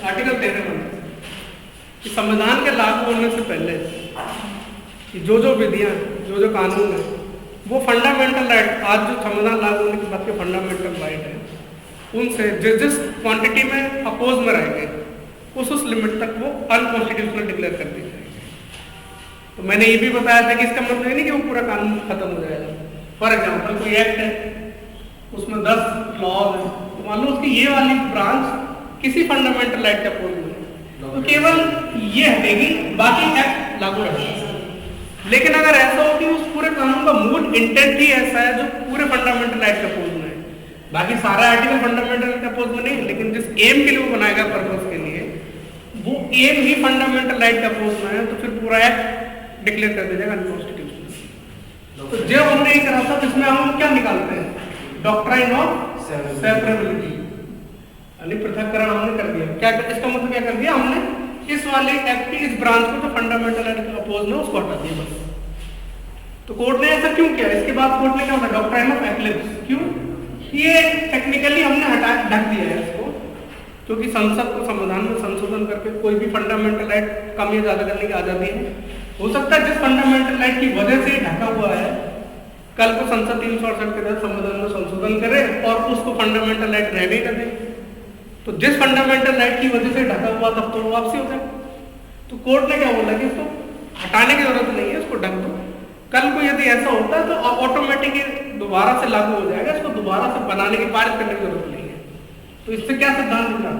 Article 13 में कि संविधान के लागू होने से पहले कि जो विधियां, जो कानून है, वो फंडामेंटल राइट, आज जो संविधान लागू होने के बाद के फंडामेंटल राइट है, उनसे जिस क्वांटिटी में अपोज में रहेंगे उस लिमिट तक वो अनकॉन्स्टिट्यूशनल डिक्लेयर कर दी जाएगी। तो मैंने ये भी बताया था कि इसका मतलब नहीं कि वो पूरा कानून खत्म हो जाएगा। फॉर एग्जाम्पल कोई एक्ट है, उसमें 10 लॉज है, तो मान लो उसकी ये वाली ब्रांच किसी फंडामेंटल राइट के अपोज में है, तो केवल ये हटेगी, बाकी एक्ट लागू रहेगा। लेकिन अगर ऐसा हो कि उस पूरे कानून का मूल इंटेंट ही ऐसा है जो पूरे फंडामेंटल राइट के अपोज में है, बाकी सारा आर्टिकल फंडामेंटल के अपोज में नहीं, लेकिन जिस एम के लिए वो बनाया गया, पर्पस के लिए, वो एम ही फंडामेंटल राइट का अपोज में है, तो फिर पूरा एक्ट डिक्लेयर कर दिया जाएगा अनकॉन्स्टिट्यूशनल। तो जब हमने ये करा था, इसमें हम क्या निकालते हैं, डॉक्ट्राइन ऑफ सेपरेबिलिटी, यानी पृथक्करण हमने कर दिया। क्या इसका मतलब क्या कर दिया हमने, इस वाले एक्ट की इस ब्रांच को जो फंडामेंटल राइट के अपोज में, उसको हटा दिया बस। तो कोर्ट ने ऐसा क्यों किया? इसके बाद कोर्ट ने क्या बोला, डॉक्ट्राइन ऑफ एक्लिप्स। क्यों? ये टेक्निकली हमने ढक दिया है इसको, क्योंकि संसद को संविधान में संशोधन करके कोई भी फंडामेंटल राइट कम या ज्यादा करने की आजादी है। हो सकता है जिस फंडामेंटल राइट की वजह से ढका हुआ है, कल को संसद 368 के तहत संविधान में संशोधन करे और उसको फंडामेंटल राइट रहने कर दे, तो जिस फंडामेंटल राइट की वजह से ढका हुआ तब तो वापसी हो जाए। तो कोर्ट ने क्या बोला कि इसको हटाने की जरूरत नहीं है, इसको ढक दो। कल को यदि ऐसा होता है तो ऑटोमेटिकली दोबारा से लागू हो जाएगा, इसको दोबारा से बनाने की, पारित करने की जरूरत नहीं है। तो इससे क्या सिद्धांत निकला,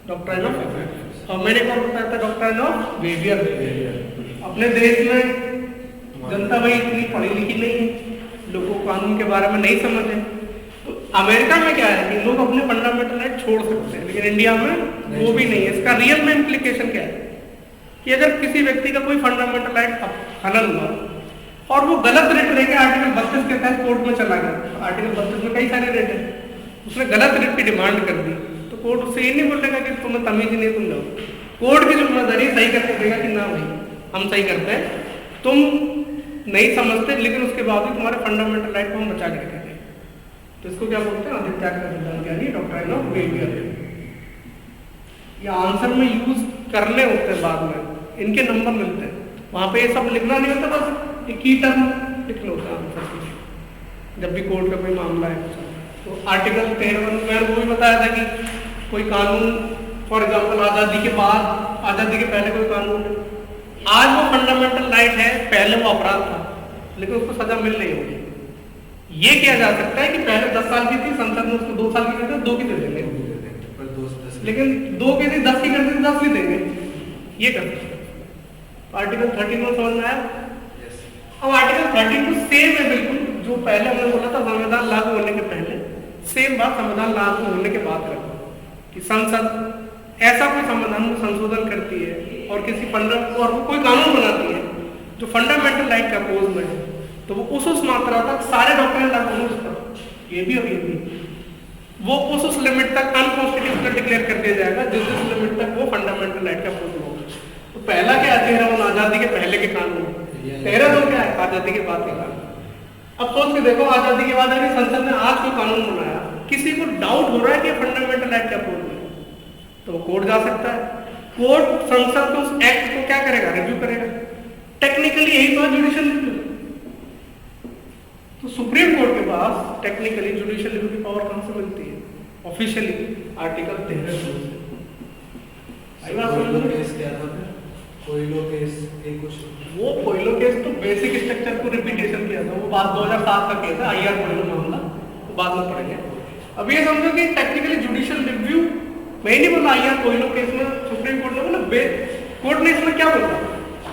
डॉक्ट्राइन ऑफ एक्लिप्स। और मैंने कौन बताया था, डॉक्ट्राइन ऑफ वेवियर। अपने देश में जनता भाई इतनी पढ़ी लिखी नहीं है, लोगों को कानून के बारे में नहीं समझ है। तो अमेरिका में क्या है कि लोग अपने फंडामेंटल राइट छोड़ सकते हैं, लेकिन इंडिया में वो भी नहीं है। इसका रियल में इम्प्लीकेशन क्या है कि अगर किसी व्यक्ति का कोई फंडामेंटल राइट हनन हुआ और वो गलत रेट लेके आर्टिकल 32 के तहत कोर्ट में चला गया, आर्टिकल 32 में कई सारे रेट है, उसने गलत रेट की डिमांड कर दी, तो कोर्ट उससे ये नहीं बोलेगा कि तुम्हें तमीज ही नहीं, तुम जाओ। कोर्ट की जिम्मेदारी सही करके देगा कि ना भाई हम सही करते हैं, तुम नहीं समझते, लेकिन उसके बावजूद तुम्हारे फंडामेंटल राइट को हम बचा के रखेंगे। तो इसको क्या बोलते हैं, अधित्याग का सिद्धांत, यानी डॉक्ट्राइन ऑफ वेवियर। ये आंसर में यूज करने होते हैं, बाद में इनके नंबर मिलते हैं, वहां पे ये सब लिखना नहीं होता, बस एक ही टर्म लिखना होता है आंसर जब भी कोर्ट का कोई मामला है। तो आर्टिकल 13 में मैंने वो भी बताया था कि कोई कानून, फॉर एग्जाम्पल आज़ादी के बाद, आज़ादी के पहले कोई कानून है, आज वो फंडामेंटल राइट है, पहले वो अपराध था, लेकिन उसको सजा मिल रही होगी। ये किया जा सकता है कि पहले 10 साल की थी, संसद में उसको 2 साल की करते 2 की दे देंगे, लेकिन 2 की थी 10 की करते 10 भी देंगे, ये कर सकते हैं। आर्टिकल 13 में समझ में आया। अब आर्टिकल 32 सेम है बिल्कुल, जो पहले हमने बोला था संविधान लागू होने के पहले, सेम बात संविधान लागू होने के बाद करता कि संसद ऐसा कोई संविधान में संशोधन करती है और किसी और वो कोई कानून बनाती है जो फंडामेंटल राइट का अपोज में है, तो वो उस मात्रा तक सारे डॉक्यूमेंट लागू हो सकता, ये भी और ये भी, वो उस लिमिट तक अनकॉन्स्टिट्यूशनल डिक्लेयर कर दिया जाएगा जिस लिमिट तक वो फंडामेंटल राइट का अपोज में होगा। तो पहला क्या है, 13 आजादी के पहले के कानून, 13 क्या है, आजादी के बाद के कानून। अब सोच के देखो, आजादी के बाद अगर संसद ने आज कोई कानून बनाया, किसी को डाउट हो रहा है कि फंडामेंटल राइट क्या अपोज में, तो कोर्ट जा सकता है। कोर्ट संसद को उस एक्ट को क्या करेगा, रिव्यू करेगा। टेक्निकली यही तो जुडिशियल रिव्यू। तो सुप्रीम कोर्ट के पास टेक्निकली जुडिशियल रिव्यू की पावर कहां से मिलती है, ऑफिशियली आर्टिकल 13 से। वो कोयलो केस तो बेसिक स्ट्रक्चर को रिपीटेशन किया था, वो बात 2007 का केस है, आईआर कोयलो मामला, तो बाद में पढ़ेंगे। अब ये समझो कि टेक्निकली जुडिशियल रिव्यू, मैं नहीं बोला आईआर कोयलो केस में सुप्रीम कोर्ट ने बोला, कोर्ट ने इसमें क्या बोला,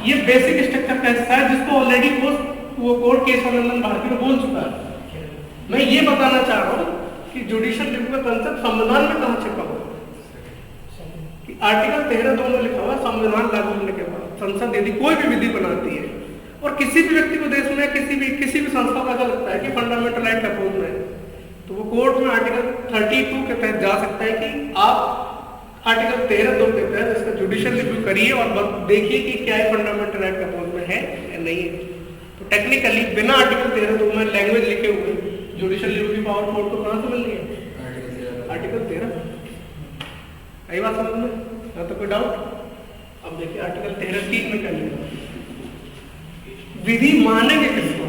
ये बेसिक स्ट्रक्चर का हिस्सा है जिसको ऑलरेडी वो कोर्ट केस आनंद भारती में बोल चुका है। मैं ये बताना चाह रहा हूँ कि जुडिशियल रिव्यू का कंसेप्ट संविधान में कहां छिपा हुआ, आर्टिकल 13(2) में लिखा हुआ, संविधान लागू होने के बाद संसद यदि कोई भी विधि बनाती है और किसी भी व्यक्ति को देश में किसी भी संस्था को ऐसा लगता है कि फंडामेंटल राइट का अपोज है, तो वो कोर्ट में आर्टिकल 32 के तहत जा सकता है कि आप आर्टिकल 13(2) के तहत इसका जुडिशियल रिव्यू करिए और देखिए कि क्या है फंडामेंटल राइट का अपोज में है या नहीं है। तो टेक्निकली बिना आर्टिकल 13(2) में लैंग्वेज लिखे हुए जुडिशियल रिव्यू की पावर कोर्ट को कहां से मिल रही है, आर्टिकल 13। आई बात समझ में? ना तो कोई डाउट? अब देखिए आर्टिकल 13(3) में क्या लिखा, विधि मानेंगे किसको,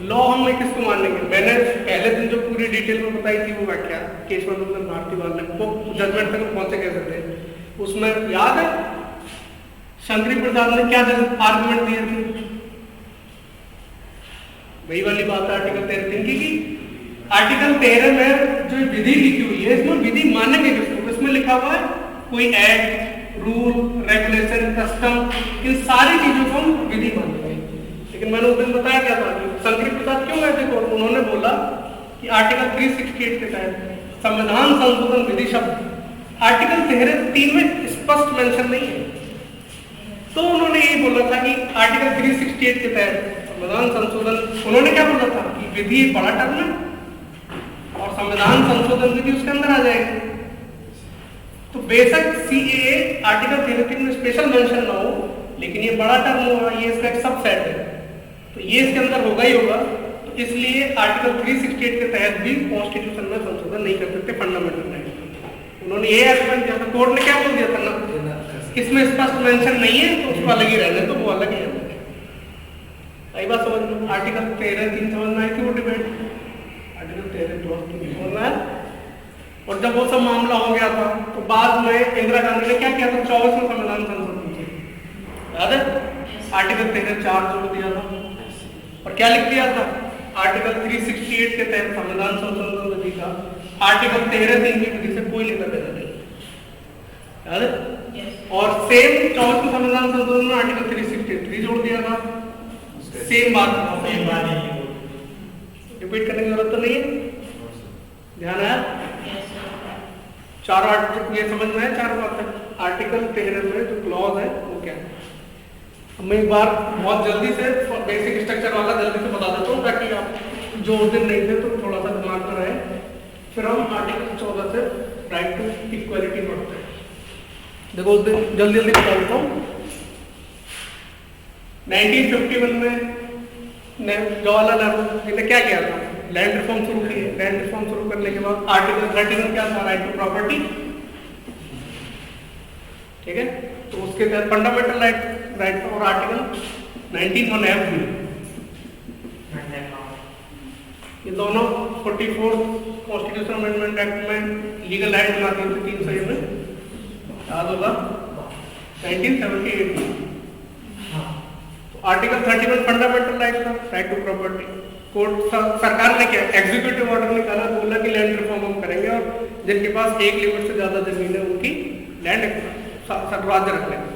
लॉ हम किसको मानेंगे। मैंने पहले दिन जो पूरी डिटेल में बताई थी वो व्याख्या केशवानंद भारती वाले को जजमेंट तक पहुंचे कैसे थे, उसमें याद है शंकरी प्रसाद ने क्या आर्गुमेंट दिए थे, वही वाली बात है आर्टिकल 13(3) की। आर्टिकल 13 में जो विधि लिखी हुई है इसमें विधि मानेंगे किसको, इसमें लिखा हुआ है कोई एक्ट, रूल, रेगुलेशन, कस्टम, इन सारी चीजों को हम विधि मानेंगे। लेकिन मैंने उस दिन बताया क्या था कि शंकरी प्रसाद क्यों गए थे कोर्ट, उन्होंने बोला कि आर्टिकल 368 के तहत संविधान संशोधन विधि शब्द आर्टिकल 13(3) में स्पष्ट मेंशन नहीं है, तो उन्होंने यही बोला था कि आर्टिकल 368 के तहत संविधान संशोधन, उन्होंने क्या बोला था कि विधि एक बड़ा टर्म है और संविधान संशोधन विधि उसके अंदर आ जाएगी। तो बेशक CAA आर्टिकल 13(3) में स्पेशल मेंशन ना हो, लेकिन ये बड़ा टर्म होगा, ये इसका एक सबसेट है, तो ये इसके अंदर होगा ही होगा। तो इसलिए आर्टिकल 368 के तहत भी कॉन्स्टिट्यूशन में संशोधन नहीं कर सकते फंडामेंटल राइट। उन्होंने ये आर्गुमेंट दिया था, कोर्ट ने क्या बोल दिया था ना, इसमें स्पष्ट मेंशन नहीं है तो उसको अलग ही रहने तो वो अलग ही है। आई बात समझ लो, आर्टिकल 13(3) समझ में आई थी वो डिबेट, आर्टिकल 13(2) समझ में आया। और जब वो सब मामला हो गया था तो बाद में इंदिरा गांधी ने क्या किया था, 24 में संविधान संशोधन किया, याद है, आर्टिकल 13(4) जोड़ दिया था और क्या लिख दिया था, आर्टिकल 368 के तहत संविधान संशोधन विधि का आर्टिकल 13(3) की विधि से कोई लेना देना नहीं, याद है। और सेम 24 में संविधान संशोधन में आर्टिकल 363 जोड़ दिया था, सेम बात रिपीट करने की जरूरत तो नहीं है, ध्यान आया। चारों आर्टिकल ये समझ में है, चारों बातें आर्टिकल 13 में जो क्लॉज है वो क्या है। अब मैं एक बार बहुत जल्दी से बेसिक स्ट्रक्चर वाला जल्दी से बता देता हूँ ताकि आप जो उस दिन नहीं थे तो थोड़ा सा दिमाग में रहे। फिर हम आर्टिकल 14 से राइट टू इक्वालिटी पढ़ते हैं। देखो उस दिन जल्दी जल्दी बता देता हूँ। 1951 में जवाहरलाल नेहरू जी ने क्या किया था, लैंड रिफॉर्म शुरू की। लैंड रिफॉर्म शुरू करने के बाद आर्टिकल 31 क्या था, राइट टू प्रॉपर्टी, ठीक है। तो उसके तहत फंडामेंटल राइट और आर्टिकल 19(1)(f) भी, ये दोनों 44 कॉन्स्टिट्यूशन अमेंडमेंट एक्ट में लीगल राइट बनाती थी 300 में, याद होगा 1978 में। तो आर्टिकल 31 फंडामेंटल राइट था, राइट टू प्रॉपर्टी। कोर्ट सरकार ने क्या एग्जीक्यूटिव ऑर्डर निकाला, बोला कि लैंड रिफॉर्म हम करेंगे और जिनके पास एक लिमिट से ज्यादा जमीन है उनकी लैंड राज्य रख लेंगे।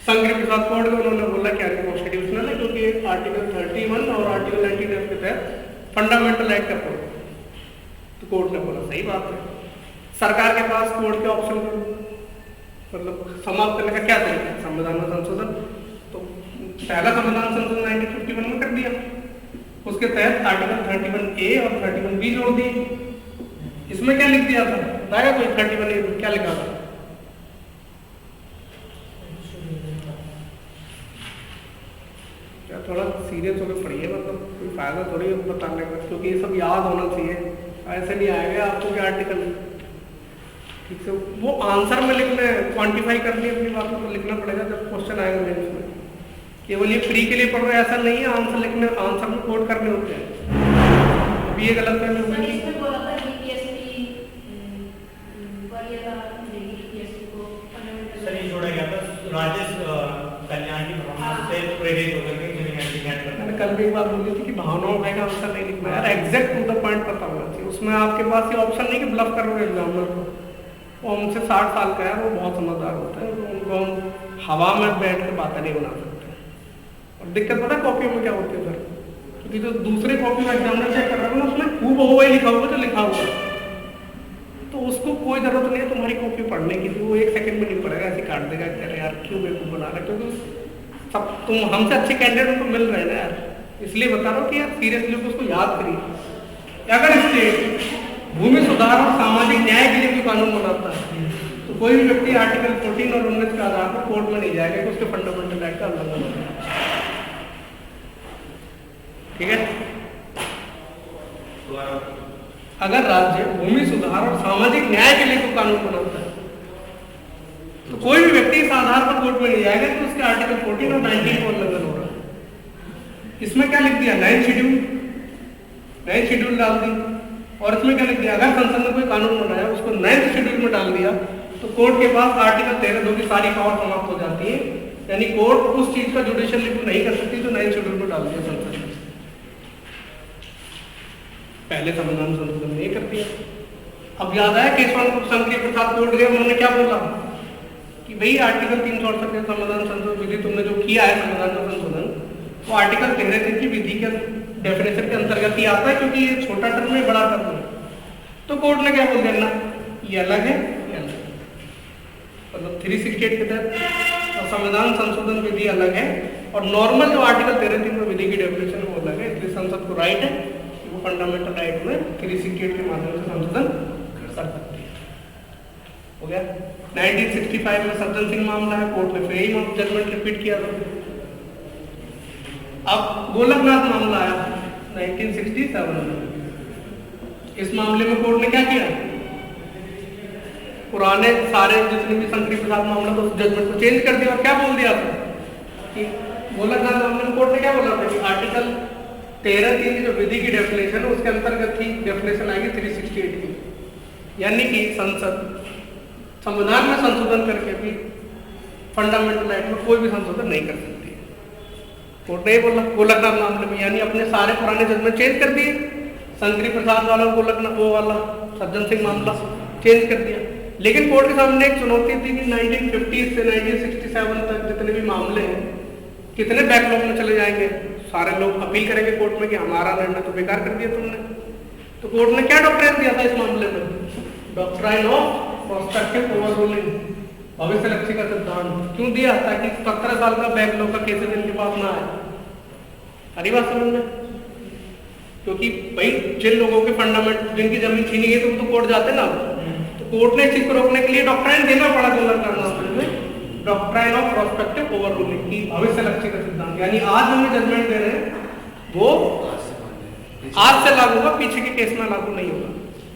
शंकरी प्रसाद कोर्ट में उन्होंने बोला कि कॉन्स्टिट्यूशनल है क्योंकि आर्टिकल 31 और आर्टिकल 19 के तहत फंडामेंटल राइट का कोर्ट, तो कोर्ट ने बोला सही बात है। सरकार के पास कोर्ट के ऑप्शन मतलब समाप्त करने का क्या तरीका है, संविधान में संशोधन। तो पहला संविधान संशोधन 1951 में कर दिया, उसके तहत आर्टिकल 31A और 31B जोड़ दिए। इसमें क्या लिख दिया था बताएगा कोई, 31A में क्या लिखा था, थोड़ा सीरियस होकर पढ़िए, मतलब कोई फायदा थोड़ी है बताने का, क्योंकि ये सब याद होना चाहिए, ऐसे नहीं आएगा आपको कि आर्टिकल ठीक से वो आंसर में लिखना है, क्वांटिफाई करनी है अपनी बातों को लिखना पड़ेगा जब क्वेश्चन आएगा मेंस में। केवल ये फ्री के लिए पढ़ रहे हैं ऐसा नहीं है, आंसर लिखने, आंसर में कोड करने होते हैं। अभी ये गलत है मैंने कल भी एक बात बोली थी कि भावनाओं का आंसर नहीं लिखना यार, एग्जैक्ट टू द पॉइंट पता होना चाहिए। उसमें आपके पास ये ऑप्शन नहीं कि ब्लफ कर रहे हो एग्जामिनर को, वो हमसे 60 साल का है, वो बहुत समझदार होता है, तो उनको हम हवा में बैठ कर बातें नहीं बना सकते। और दिक्कत पता है कॉपी में क्या होती है सर, क्योंकि जो दूसरे कॉपी में एग्जामिनर चेक कर रहे हो ना उसमें हूबहू वही लिखा होगा जो लिखा हुआ है, तो उसको कोई जरूरत नहीं है तुम्हारी कॉपी पढ़ने की, तो वो 1 सेकंड में नहीं पड़ेगा, ऐसे काट देगा कि अरे यार क्यों बेवकूफ बना रहे, क्योंकि सब तुम हमसे अच्छे कैंडिडेट को मिल रहे हैं ना यार, इसलिए बता रहा हूँ कि यार सीरियसली उसको याद करिए। अगर स्टेट भूमि सुधार और सामाजिक न्याय के लिए कोई कानून बनाता है तो कोई भी व्यक्ति आर्टिकल 14 और 19 के आधार पर कोर्ट में नहीं जाएगा कि उसके फंडामेंटल राइट का उल्लंघन हो, ठीक है। अगर राज्य भूमि सुधार और सामाजिक न्याय के लिए कोई कानून बनाता है तो कोई भी व्यक्ति इस आधार पर कोर्ट में नहीं जाएगा कि उसके आर्टिकल 14 और 19 को उल्लंघन हो रहा है। इसमें क्या लिख दिया, 9 शेड्यूल डाल दी। और इसमें क्या लिख दिया, अगर संसद ने कोई कानून बनाया उसको 9 शेड्यूल में डाल दिया तो कोर्ट के पास आर्टिकल 13(2) की सारी पावर समाप्त हो जाती है। यानी कोर्ट उस चीज का जुडिशियल रिव्यू नहीं कर सकती जो 9 शेड्यूल में डाल दिया संसद ने। पहले संविधान संशोधन नहीं करती है। अब याद आया केशवानंद शंकरी प्रसाद कोर्ट गए, उन्होंने क्या बोला कि भाई आर्टिकल 368 के संविधान संशोधन विधि तुमने जो किया है संविधान का संशोधन, वो आर्टिकल 13 की विधि के डेफिनेशन के अंतर्गत ही आता है, क्योंकि ये छोटा टर्म है बड़ा टर्म है। तो कोर्ट ने क्या बोल दिया ना, ये अलग है, ये अलग है। मतलब 368 के तहत और संविधान संशोधन विधि अलग है और नॉर्मल जो आर्टिकल 13 में विधि की डेफिनेशन है वो अलग है। इसलिए संसद को राइट है कि वो फंडामेंटल राइट में 368 के माध्यम से संशोधन कर सकती है। हो गया। 1965 में सज्जन सिंह मामला है, कोर्ट ने फिर यही जजमेंट रिपीट किया था। अब गोलकनाथ मामला आया 1967 में। इस मामले में कोर्ट ने क्या किया, पुराने सारे जितने भी शंकरी प्रसाद मामला था उस जजमेंट को चेंज कर दिया और क्या बोल दिया था कि गोलकनाथ मामले में कोर्ट ने क्या बोला था कि आर्टिकल 13 की जो विधि की डेफिनेशन है उसके अंतर्गत ही डेफिनेशन आएगी 368 की। यानी कि संसद संविधान में संशोधन करके भी फंडामेंटल राइट में कोई भी संशोधन नहीं कर सकती है। कोर्ट ने बोला गोलकनाथ मामले में, यानी अपने सारे पुराने जजमेंट चेंज कर दिए। शंकरी प्रसाद वाला गोलकनाथ वो वाला सज्जन सिंह मामला चेंज कर दिया। लेकिन कोर्ट के सामने एक चुनौती थी कि 1950 से 1967 तक जितने भी मामले हैं कितने बैकलॉग में चले जाएंगे। सारे लोग अपील करेंगे कोर्ट में कि हमारा निर्णय तो बेकार कर दिया तुमने। तो कोर्ट ने क्या डॉक्ट्राइन दिया था इस मामले में, डॉक्ट्राइन ऑफ प्रोस्पेक्टिव ओवररूलिंग, भविष्य लक्ष्य का सिद्धांत। क्यों दिया, ताकि 17 साल का बैकलॉग का केसेस इनके पास ना आए। हरी बात समझ में, क्योंकि भाई जिन लोगों के फंडामेंट जिनकी जमीन छीनी गई तो वो तो कोर्ट जाते ना। तो कोर्ट ने इस चीज को रोकने के लिए डॉक्ट्राइन देना पड़ा गोलकनाथ मामले में, डॉक्ट्राइन ऑफ प्रोस्पेक्टिव ओवररूलिंग की भविष्य लक्ष्य का सिद्धांत। यानी आज हमें जजमेंट दे रहे हैं वो आज से लागू होगा, पीछे के केस में लागू नहीं होगा।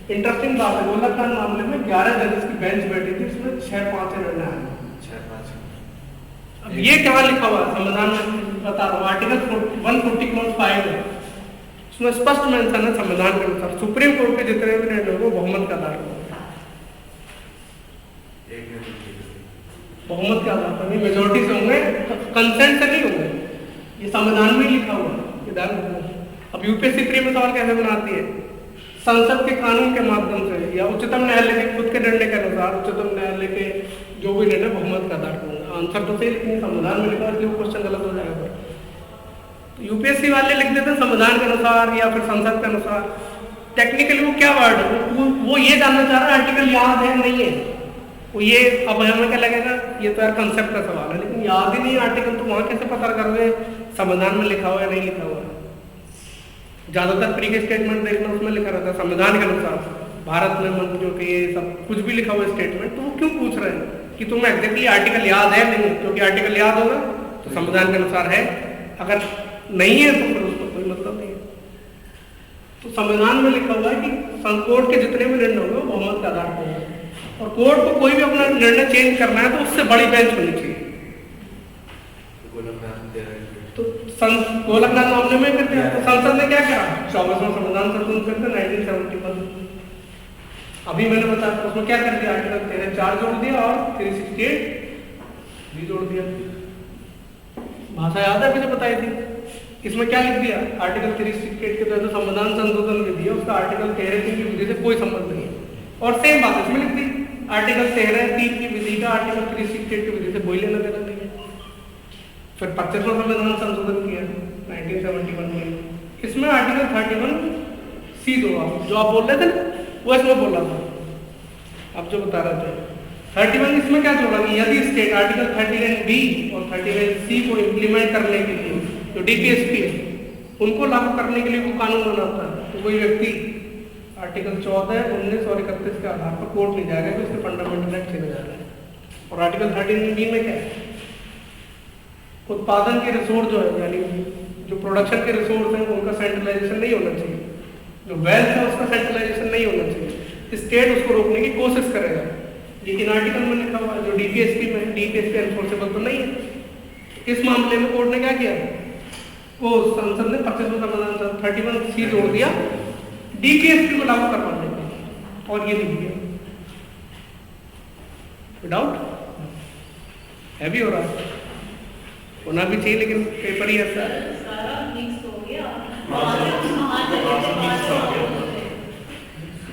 इंटरेस्टिंग बात है, गोलकनाथ मामले में 11 जजेस की बेंच बैठी थी, उसमें 6-5 निर्णय आए। अब ये क्या लिखा हुआ है संविधान में बता रहा हूँ, आर्टिकल 140(5) है, उसमें स्पष्ट मेंशन है संविधान के अनुसार सुप्रीम कोर्ट के जितने भी निर्णय होंगे बहुमत के आधार पर, बहुमत के आधार पर नहीं, मेजोरिटी से होंगे, कंसेंट से नहीं होंगे। ये संविधान में लिखा हुआ है। अब यूपीएससी प्री में सवाल कैसे बनाती है, संसद के कानून के माध्यम से या उच्चतम न्यायालय के खुद के निर्णय के अनुसार उच्चतम न्यायालय के जो भी निर्णय बहुमत का आधार पर। आंसर तो सही, लेकिन संविधान में लिखा है इसलिए वो क्वेश्चन गलत हो जाएगा। तो यूपीएससी वाले लिख देते हैं संविधान के अनुसार या फिर संसद के अनुसार। टेक्निकली वो क्या वर्ड है, वो ये जानना चाह रहा है आर्टिकल याद है नहीं है। वो ये अब हमें क्या लगेगा, ये तो यार कंसेप्ट का सवाल है, लेकिन याद ही नहीं आर्टिकल तो वहां कैसे पता करोगे संविधान में लिखा हुआ या नहीं लिखा हुआ। ज्यादातर प्री के स्टेटमेंट देखना, उसमें लिखा रहता है संविधान के अनुसार भारत में मंत्रियों के ये सब कुछ भी लिखा हुआ स्टेटमेंट। तो वो क्यों पूछ रहे हैं कि तुम्हें एग्जैक्टली आर्टिकल याद है नहीं, क्योंकि आर्टिकल याद होगा तो संविधान के अनुसार है, अगर नहीं है तो फिर उसका कोई मतलब नहीं है। तो संविधान में लिखा हुआ है कि कोर्ट के जितने भी निर्णय होंगे वो बहुमत के आधार पर होंगे, और कोर्ट को कोई भी अपना निर्णय चेंज करना है तो उससे बड़ी बेंच होनी चाहिए। तो गोलकनाथ मामले में करते हैं तो संसद ने क्या करा, 24वां संविधान संशोधन करके 1971 अभी मैंने बताया उसमें क्या कर दिया, आर्टिकल 13(4) जोड़ दिया और 368 भी जोड़ दिया। भाषा याद है, मैंने बताई थी। इसमें क्या लिख दिया, आर्टिकल 368 के तहत संविधान संशोधन विधि है उसका आर्टिकल 13 की विधि से कोई संबंध नहीं है। और सेम बात इसमें लिख दी, आर्टिकल 13(3) की विधि का आर्टिकल 368 की विधि से कोई लेना देना नहीं है। फिर 25वां संविधान संशोधन किया 1971 में। इसमें आर्टिकल 31C जो आप बोल रहे थे ना, वो इसमें बोला था, अब जो बता रहे थे 31 इसमें क्या जोड़ा कि यदि स्टेट आर्टिकल 39B और 39C को इम्प्लीमेंट करने के लिए जो DPSP है उनको लागू करने के लिए वो कानून बनाता है, तो कोई व्यक्ति आर्टिकल 14, 19 और 31 के आधार पर कोर्ट नहीं जाएगा कि उसके फंडामेंटल राइट छीने जा रहे हैं। और आर्टिकल 13B में क्या है, उत्पादन के रिसोर्स जो है, यानी जो प्रोडक्शन के रिसोर्स हैं उनका सेंट्रलाइजेशन नहीं होना चाहिए। जो वेल्थ है उसका सेंट्रलाइजेशन नहीं होना चाहिए, स्टेट उसको रोकने की कोशिश करेगा। लेकिन आर्टिकल में लिखा हुआ है जो डीपीएसपी में, डीपीएसपी एनफोर्सेबल तो नहीं है। इस मामले में कोर्ट ने क्या किया, वो संसद ने 25वां संविधान 31C जोड़ दिया डीपीएसपी को लागू करवाने का, और ये लिख दिया विदाउट हैवी हो रहा है, होना भी चाहिए लेकिन पेपर ही ऐसा है।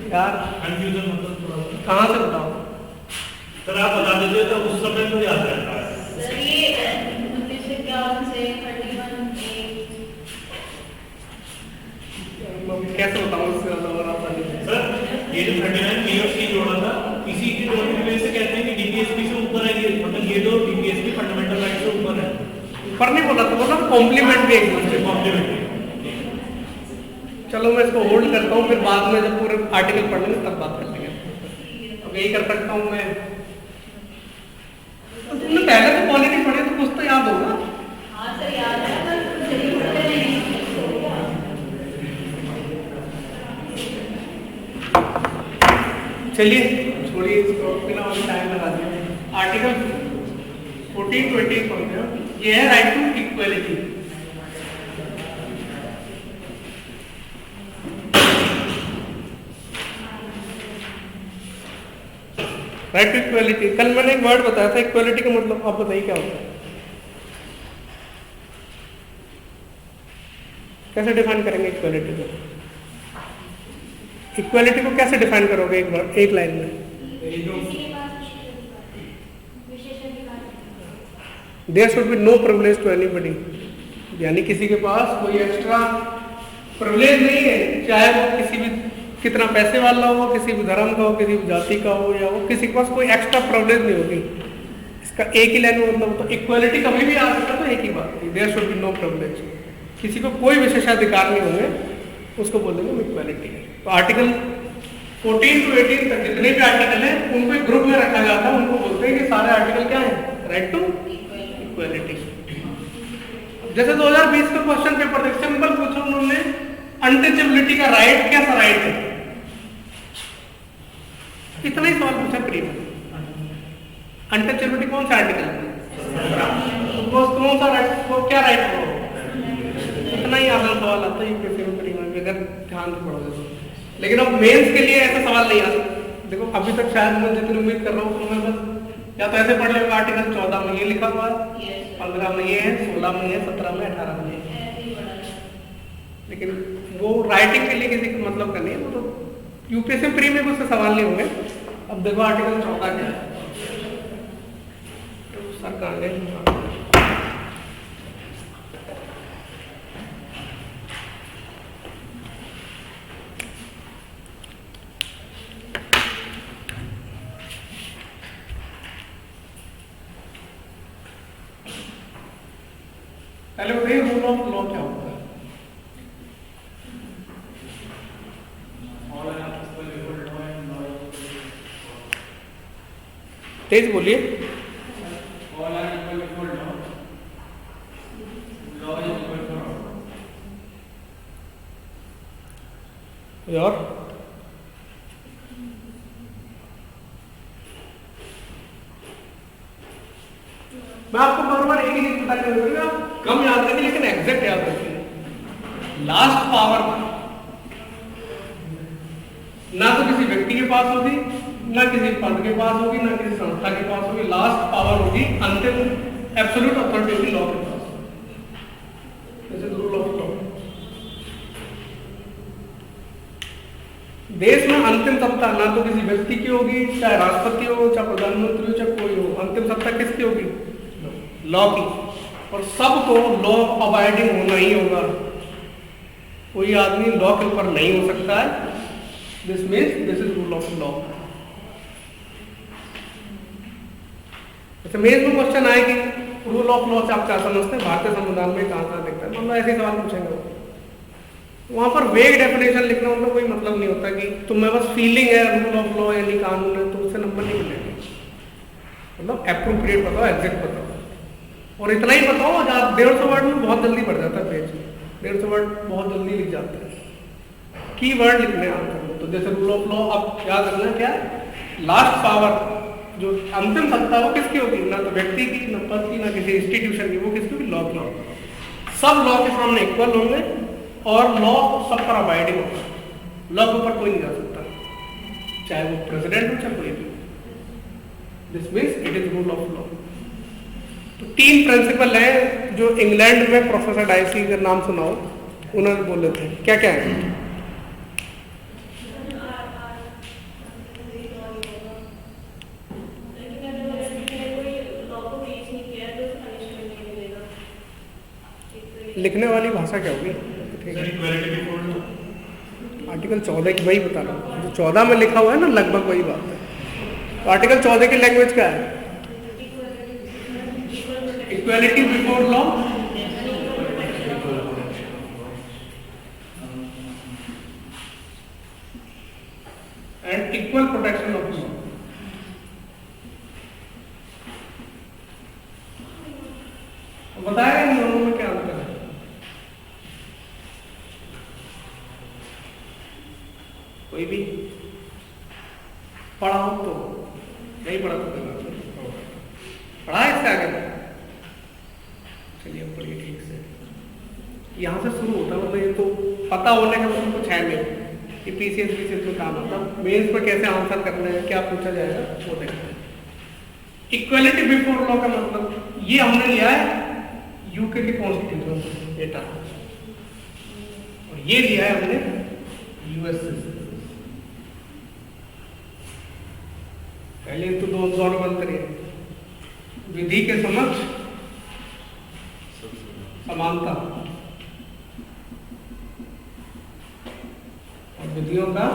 यार कंफ्यूजन मतलब थोड़ा सा कहाँ से बताओ सर, आप बता देते तो उस समय तो याद रहता है। सर ये 1951 से 31A कैसे बताऊँ इससे ज्यादा और आसानी से। सर ये जो 39 A और C जोड़ा था, इसी के जोड़ने की वजह से कहते हैं कि डीपीएसपी से ऊपर है ये, मतलब ये जो डीपीएसपी फंडामेंटल राइट से ऊपर है। ऊपर नहीं बोला तो बोला कॉम्प्लीमेंट भी एक दूसरे को। कॉम्प्लीमेंट्री। चलो मैं इसको होल्ड करता हूँ, फिर बाद में जब पूरे आर्टिकल पढ़ लेंगे तब बात कर लेंगे। अब यही कर सकता हूँ मैं। तो तुमने पहले तो पॉलिटी पढ़ी तो कुछ तो याद होगा। हाँ सर याद है, पर जल्दी पढ़ते नहीं। चलिए छोड़िए इसको, बिना और टाइम लगा दिया। आर्टिकल 1420 पढ़ते हैं, ये है right to equality. Right to equality, कल मैंने एक वर्ड बताया था इक्वलिटी का मतलब, आप बताइए क्या होता है, कैसे डिफाइन करेंगे इक्वलिटी को? इक्वलिटी को कैसे डिफाइन करोगे एक वर्ड, एक लाइन में? There should be no privilege to anybody, यानी किसी के पास कोई एक्स्ट्रा प्रिविलेज नहीं है, चाहे वो किसी भी कितना पैसे वाला हो, किसी भी धर्म का हो, किसी भी जाति का हो, या वो किसी के पास कोई एक्स्ट्रा प्रिविलेज नहीं होगी। इसका एक ही लाइन में मतलब, तो इक्वलिटी कभी भी आ सकता तो एक ही बात है, there should be no privilege, किसी को कोई विशेषाधिकार नहीं होंगे, उसको बोलेंगे इक्वलिटी। तो आर्टिकल 14 to 18 तक जितने भी आर्टिकल हैं उनको एक ग्रुप में रखा गया था, उनको बोलते हैं कि सारे आर्टिकल क्या है, राइट टू इक्वलिटी। जैसे 2020 का क्वेश्चन पेपर थे, सिंपल पूछा उन्होंने, अनटचेबिलिटी का राइट कैसा राइट है, इतना ही सवाल पूछा प्री में। अनटचेबिलिटी कौन सा आर्टिकल है, वो कौन सा राइट, वो क्या राइट है, इतना ही आसान सवाल आता है यूपीएससी में प्री में, अगर ध्यान से पढ़ोगे। लेकिन अब मेंस के लिए ऐसा सवाल नहीं आता। देखो अभी तक शायद मैं जितनी उम्मीद कर रहा हूँ तो मैं बस या तो ऐसे पढ़ लेगा, आर्टिकल 14 में ये लिखा हुआ है, 15 में ये है, 16 में ये, 17 में, 18 में ये, लेकिन वो राइटिंग के लिए किसी का मतलब का नहीं है, वो तो यूपीएससी प्री में कुछ सवाल नहीं होंगे। अब देखो आर्टिकल 14 क्या है, तो सर कहाँ गए, पहले बताइए रूल ऑफ लॉ क्या होता है? तेज बोलिए। और मैं आपको बार-बार एक ही चीज बता के दूंगा, कम याद रखिए लेकिन एग्जैक्ट याद रखिए। लास्ट पावर ना तो किसी व्यक्ति के पास होगी, ना किसी पद के पास होगी, ना किसी संस्था के पास होगी, लास्ट पावर होगी अंतिम एब्सोल्यूट अथॉरिटी होगी लॉ के पास। जैसे रूल ऑफ लॉ, देश में अंतिम सत्ता ना तो किसी व्यक्ति की होगी, चाहे राष्ट्रपति हो, चाहे प्रधानमंत्री हो, चाहे कोई हो, अंतिम सत्ता किसकी होगी, लॉ की। और सबको लॉ अबाइडिंग होना ही होगा, कोई आदमी लॉ के ऊपर नहीं हो सकता है। This means this is rule of law. अच्छा मेन में क्वेश्चन आएगी रूल ऑफ लॉ से आप क्या समझते हैं, भारतीय संविधान में कहाँ कहाँ दिखता है, मतलब ऐसे सवाल पूछेंगे वहां पर वेग डेफिनेशन लिखना उनका कोई मतलब नहीं होता कि तुम्हें बस फीलिंग है रूल ऑफ लॉ यानी कानून है तो उससे नंबर नहीं मिलेगा। मतलब एप्रोप्रिएट बताओ, एग्जैक्ट बताओ, और इतना ही बताओ। 150 वर्ड में बहुत जल्दी बढ़ जाता है पेज, 150 वर्ड बहुत जल्दी लिख जाते हैं। कीवर्ड लिखने हैं आंसर में। तो जैसे रूल ऑफ लॉ, अब याद रखना क्या, लास्ट पावर जो अंतिम सत्ता वो किसकी होगी, ना तो व्यक्ति की, ना पद की, ना किसी इंस्टीट्यूशन की, वो किसकी होगी, लॉ की। सब लॉ के सामने इक्वल होंगे और लॉ सब पर अबाइडिंग होगा। लॉ के ऊपर कोई नहीं जा सकता, चाहे वो प्रेसिडेंट हो चाहे कोई भी। This means it is rule of law. तो 3 प्रिंसिपल हैं जो इंग्लैंड में प्रोफेसर डाइसी का नाम सुनाओ, उन्होंने बोले थे, क्या क्या है? लिखने वाली भाषा क्या होगी? Equality before law. आर्टिकल 14 की वही बता रहा हूँ, जो 14 में लिखा हुआ है ना, लगभग वही बात है। तो आर्टिकल 14 की लैंग्वेज क्या है? Equality before law and equal protection of law. बताया इन दोनों में क्या अंतर है? कोई भी पढ़ा हो तो, नहीं पढ़ा तो पढ़ा है इससे आगे। चलिए अब पढ़िए ठीक से। यहाँ से शुरू होता है, मतलब ये तो पता होने का मतलब कुछ है नहीं कि पीसीएस में काम आता है। मेंस पर कैसे आंसर करना है, क्या पूछा जाएगा, वो देखते हैं। इक्वालिटी बिफोर लॉ का मतलब ये हमने लिया है यूके के कॉन्स्टिट्यूशन से डेटा, और ये लिया है हमने यूएस से। पहले तो दोनों अंतर है, विधि के समक्ष समानता और विधियों का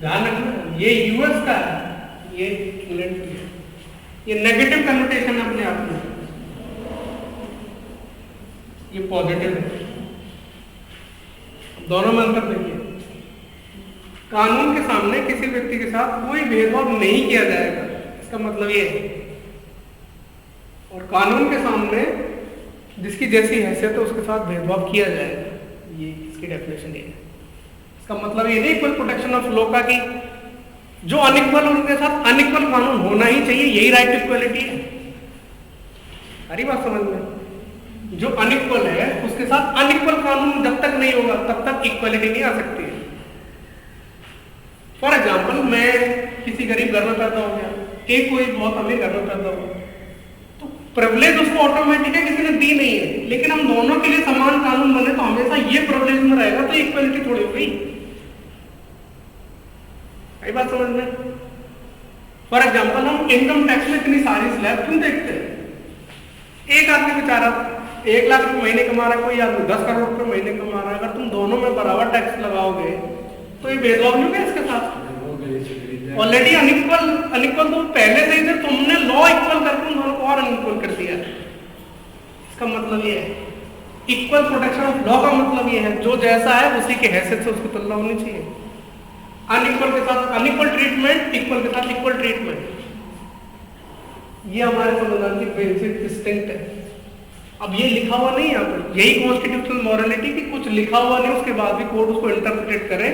ध्यान रखना। ये यूएस का है, ये इंग्लैंड की है। ये नेगेटिव कन्नोटेशन अपने आप में, ये पॉजिटिव है। दोनों में अंतर देखिए, कानून के सामने किसी व्यक्ति के साथ कोई भेदभाव नहीं किया जाएगा, इसका मतलब ये है। और कानून के सामने जिसकी जैसी हैसियत है उसके साथ भेदभाव किया जाएगा, ये इसकी डेफिनेशन ये है। इसका मतलब ये नहीं इक्वल प्रोटेक्शन ऑफ लॉ का कि जो अनइक्वल उनके साथ अनइक्वल कानून होना ही चाहिए, यही राइट इक्वलिटी है। अरे बात समझ में, जो अनइक्वल है उसके साथ अनइक्वल कानून जब तक नहीं होगा तब तक इक्वलिटी नहीं आ सकती है। फॉर एग्जाम्पल, मैं किसी गरीब घर में पैदा हो गया, एक कोई बहुत अमीर घर में पैदा हुआ, तो प्रिविलेज उसको ऑटोमेटिक है, किसी ने दी नहीं है, लेकिन हम दोनों के लिए समान कानून बने तो हमेशा ये प्रिविलेज में रहेगा, तो इक्वलिटी थोड़ी हो गई। आई बात समझ में? फॉर एग्जाम्पल, हम इनकम टैक्स में इतनी सारी स्लैब क्यों देखते हैं? एक आदमी बेचारा 1 लाख रुपए महीने कमा रहा है, कोई आदमी 10 करोड़ रुपए महीने कमा रहा है, अगर तुम दोनों में बराबर टैक्स लगाओगे तो ये भेदभाव नहीं होगा इसके साथ। ऑलरेडी अनइक्वल तो पहले से ही थे, तुमने लॉ इक्वल करके उन दोनों को और अनइक्वल कर दिया। इसका मतलब ये है, इक्वल प्रोटेक्शन ऑफ लॉ का मतलब ये है, जो जैसा है उसी के हैसियत से उसकी तुलना होनी चाहिए। अनइक्वल के साथ अनइक्वल ट्रीटमेंट, इक्वल के साथ इक्वल ट्रीटमेंट, ये हमारे संविधान की बेसिक डिस्टिंक्ट है। अब ये लिखा हुआ नहीं है यहाँ पर, यही कॉन्स्टिट्यूशनल मॉरलिटी की कुछ लिखा हुआ नहीं, उसके बाद भी कोर्ट उसको इंटरप्रेट करे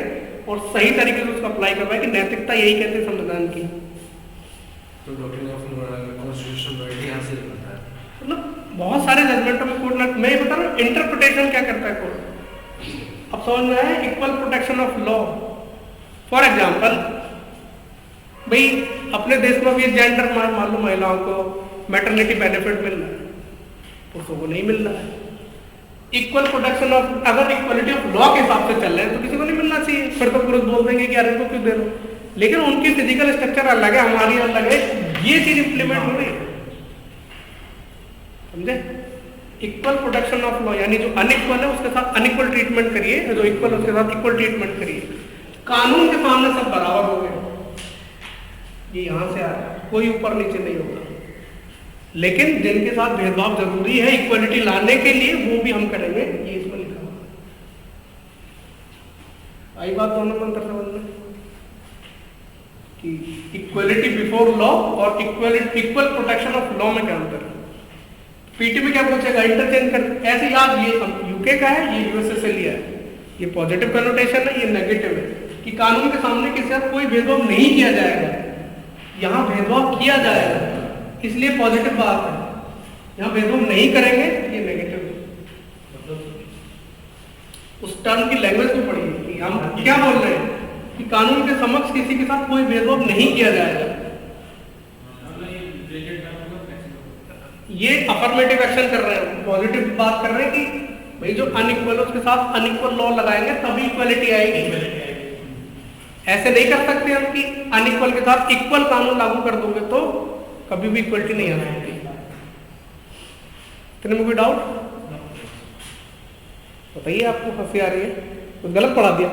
और सही तरीके से उसको अप्लाई करवाए कि नैतिकता यही कहते हैं संविधान की। तो डॉक्ट्रिन ऑफ कॉन्स्टिट्यूशनल मॉरलिटी यहाँ से बनता है, मतलब बहुत सारे जजमेंटों में कोर्ट, मैं बता रहा हूँ इंटरप्रिटेशन क्या करता है कोर्ट। अब समझ में आया, equal protection of law. For example, भाई अपने देश में भी जेंडर मान लो महिलाओं को मैटरनिटी बेनिफिट मिल रहा है, पुरुषों को नहीं मिल रहा है। इक्वल प्रोटेक्शन ऑफ, अगर इक्वलिटी ऑफ लॉ के हिसाब से चल रहे हैं तो किसी को नहीं मिलना चाहिए, फिर तो पुरुष बोल देंगे कि यार इनको क्यों दे रहे हो, लेकिन उनकी फिजिकल स्ट्रक्चर अलग है, हमारी अलग है, ये चीज इंप्लीमेंट हो रही है, समझे? इक्वल प्रोटेक्शन ऑफ लॉ यानी जो अनइक्वल है उसके साथ अनइक्वल ट्रीटमेंट करिए, जो इक्वल है उसके साथ इक्वल ट्रीटमेंट करिए। कानून के सामने सब बराबर हो गए, ये यहां से आ रहा है, कोई ऊपर नीचे नहीं होगा, लेकिन जिनके साथ भेदभाव जरूरी है इक्वलिटी लाने के लिए, वो भी हम करेंगे, ये इसमें लिखा हुआ है। आई बात दोनों में अंतर समझ में कि इक्वलिटी बिफोर लॉ और इक्वल प्रोटेक्शन ऑफ लॉ में क्या अंतर है? पीटी में क्या पूछेगा, इंटरचेंज कर, ऐसे याद, ये यूके का है, ये यूएसए से लिया है, ये पॉजिटिव कनोटेशन है, ये नेगेटिव है कि कानून के सामने किसी साथ कोई भेदभाव नहीं किया जाएगा। यहाँ भेदभाव किया जाएगा, इसलिए पॉजिटिव बात है। यहाँ भेदभाव नहीं करेंगे, ये नेगेटिव है। उस टर्म की लैंग्वेज को पढ़िए कि हम क्या बोल रहे हैं कि कानून के समक्ष किसी के साथ कोई भेदभाव नहीं किया जाएगा। ये अफर्मेटिव एक्शन कर रहे हैं, पॉजिटिव बात कर रहे हैं कि भाई जो अनइक्वल उसके साथ अनइक्वल लॉ लगाएंगे तभी इक्वलिटी आएगी। ऐसे नहीं कर सकते हम कि अनइक्वल के साथ इक्वल कानून लागू कर दोगे तो कभी भी इक्वलिटी नहीं आ सकती। इतने में कोई डाउट बताइए, आपको हंसी आ रही है, कुछ गलत पढ़ा दिया?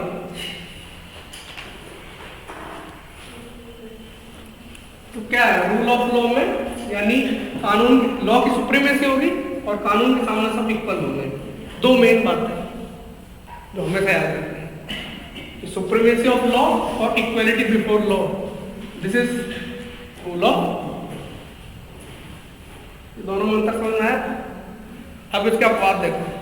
तो क्या है रूल ऑफ लॉ में, यानी कानून लॉ की सुप्रीमेसी होगी और कानून के सामने सब इक्वल होंगे। दो मेन बातें जो हमेशा याद रखनी है, सुप्रीमेसी ऑफ लॉ और equality before law, this is rule of. दोनों में अंतर समझ में आया? अब इसके अपवाद देखो।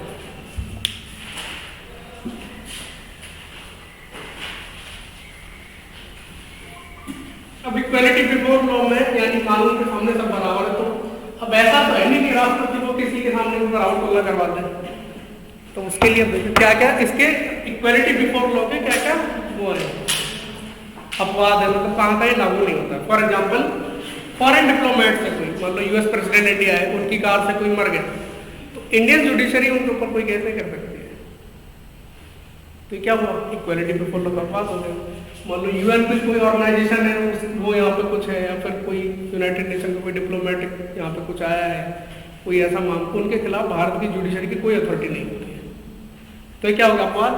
अब इक्वलिटी बिफोर लॉ में यानी कानून के सामने सब बराबर है, तो अब ऐसा तो है नहीं कि राष्ट्रपति को किसी के सामने बराबर टोला करवा दे। तो उसके लिए देखिए क्या क्या इसके इक्वलिटी बिफोर लॉ के क्या क्या वो है अपवाद है, मतलब कहाँ का लागू नहीं होता। फॉर एग्जाम्पल फॉरेन डिप्लोमेट से कोई, मान लो यूएस प्रेसिडेंट इंडिया है, उनकी कार से कोई मर गया, तो इंडियन जुडिशरी उनके ऊपर कोई केस नहीं कर सकती है। तो क्या हुआ, इक्वलिटी बिफोर लॉ का अपवाद हो गया। मान लो यूएन में कोई ऑर्गेनाइजेशन है, वो यहाँ पे कुछ है, या फिर कोई यूनाइटेड नेशन का कोई डिप्लोमेटिक यहाँ पे कुछ आया है, कोई ऐसा मांग, उनके खिलाफ भारत की जुडिशरी की कोई अथॉरिटी नहीं होती है। तो क्या होगा अपवाद?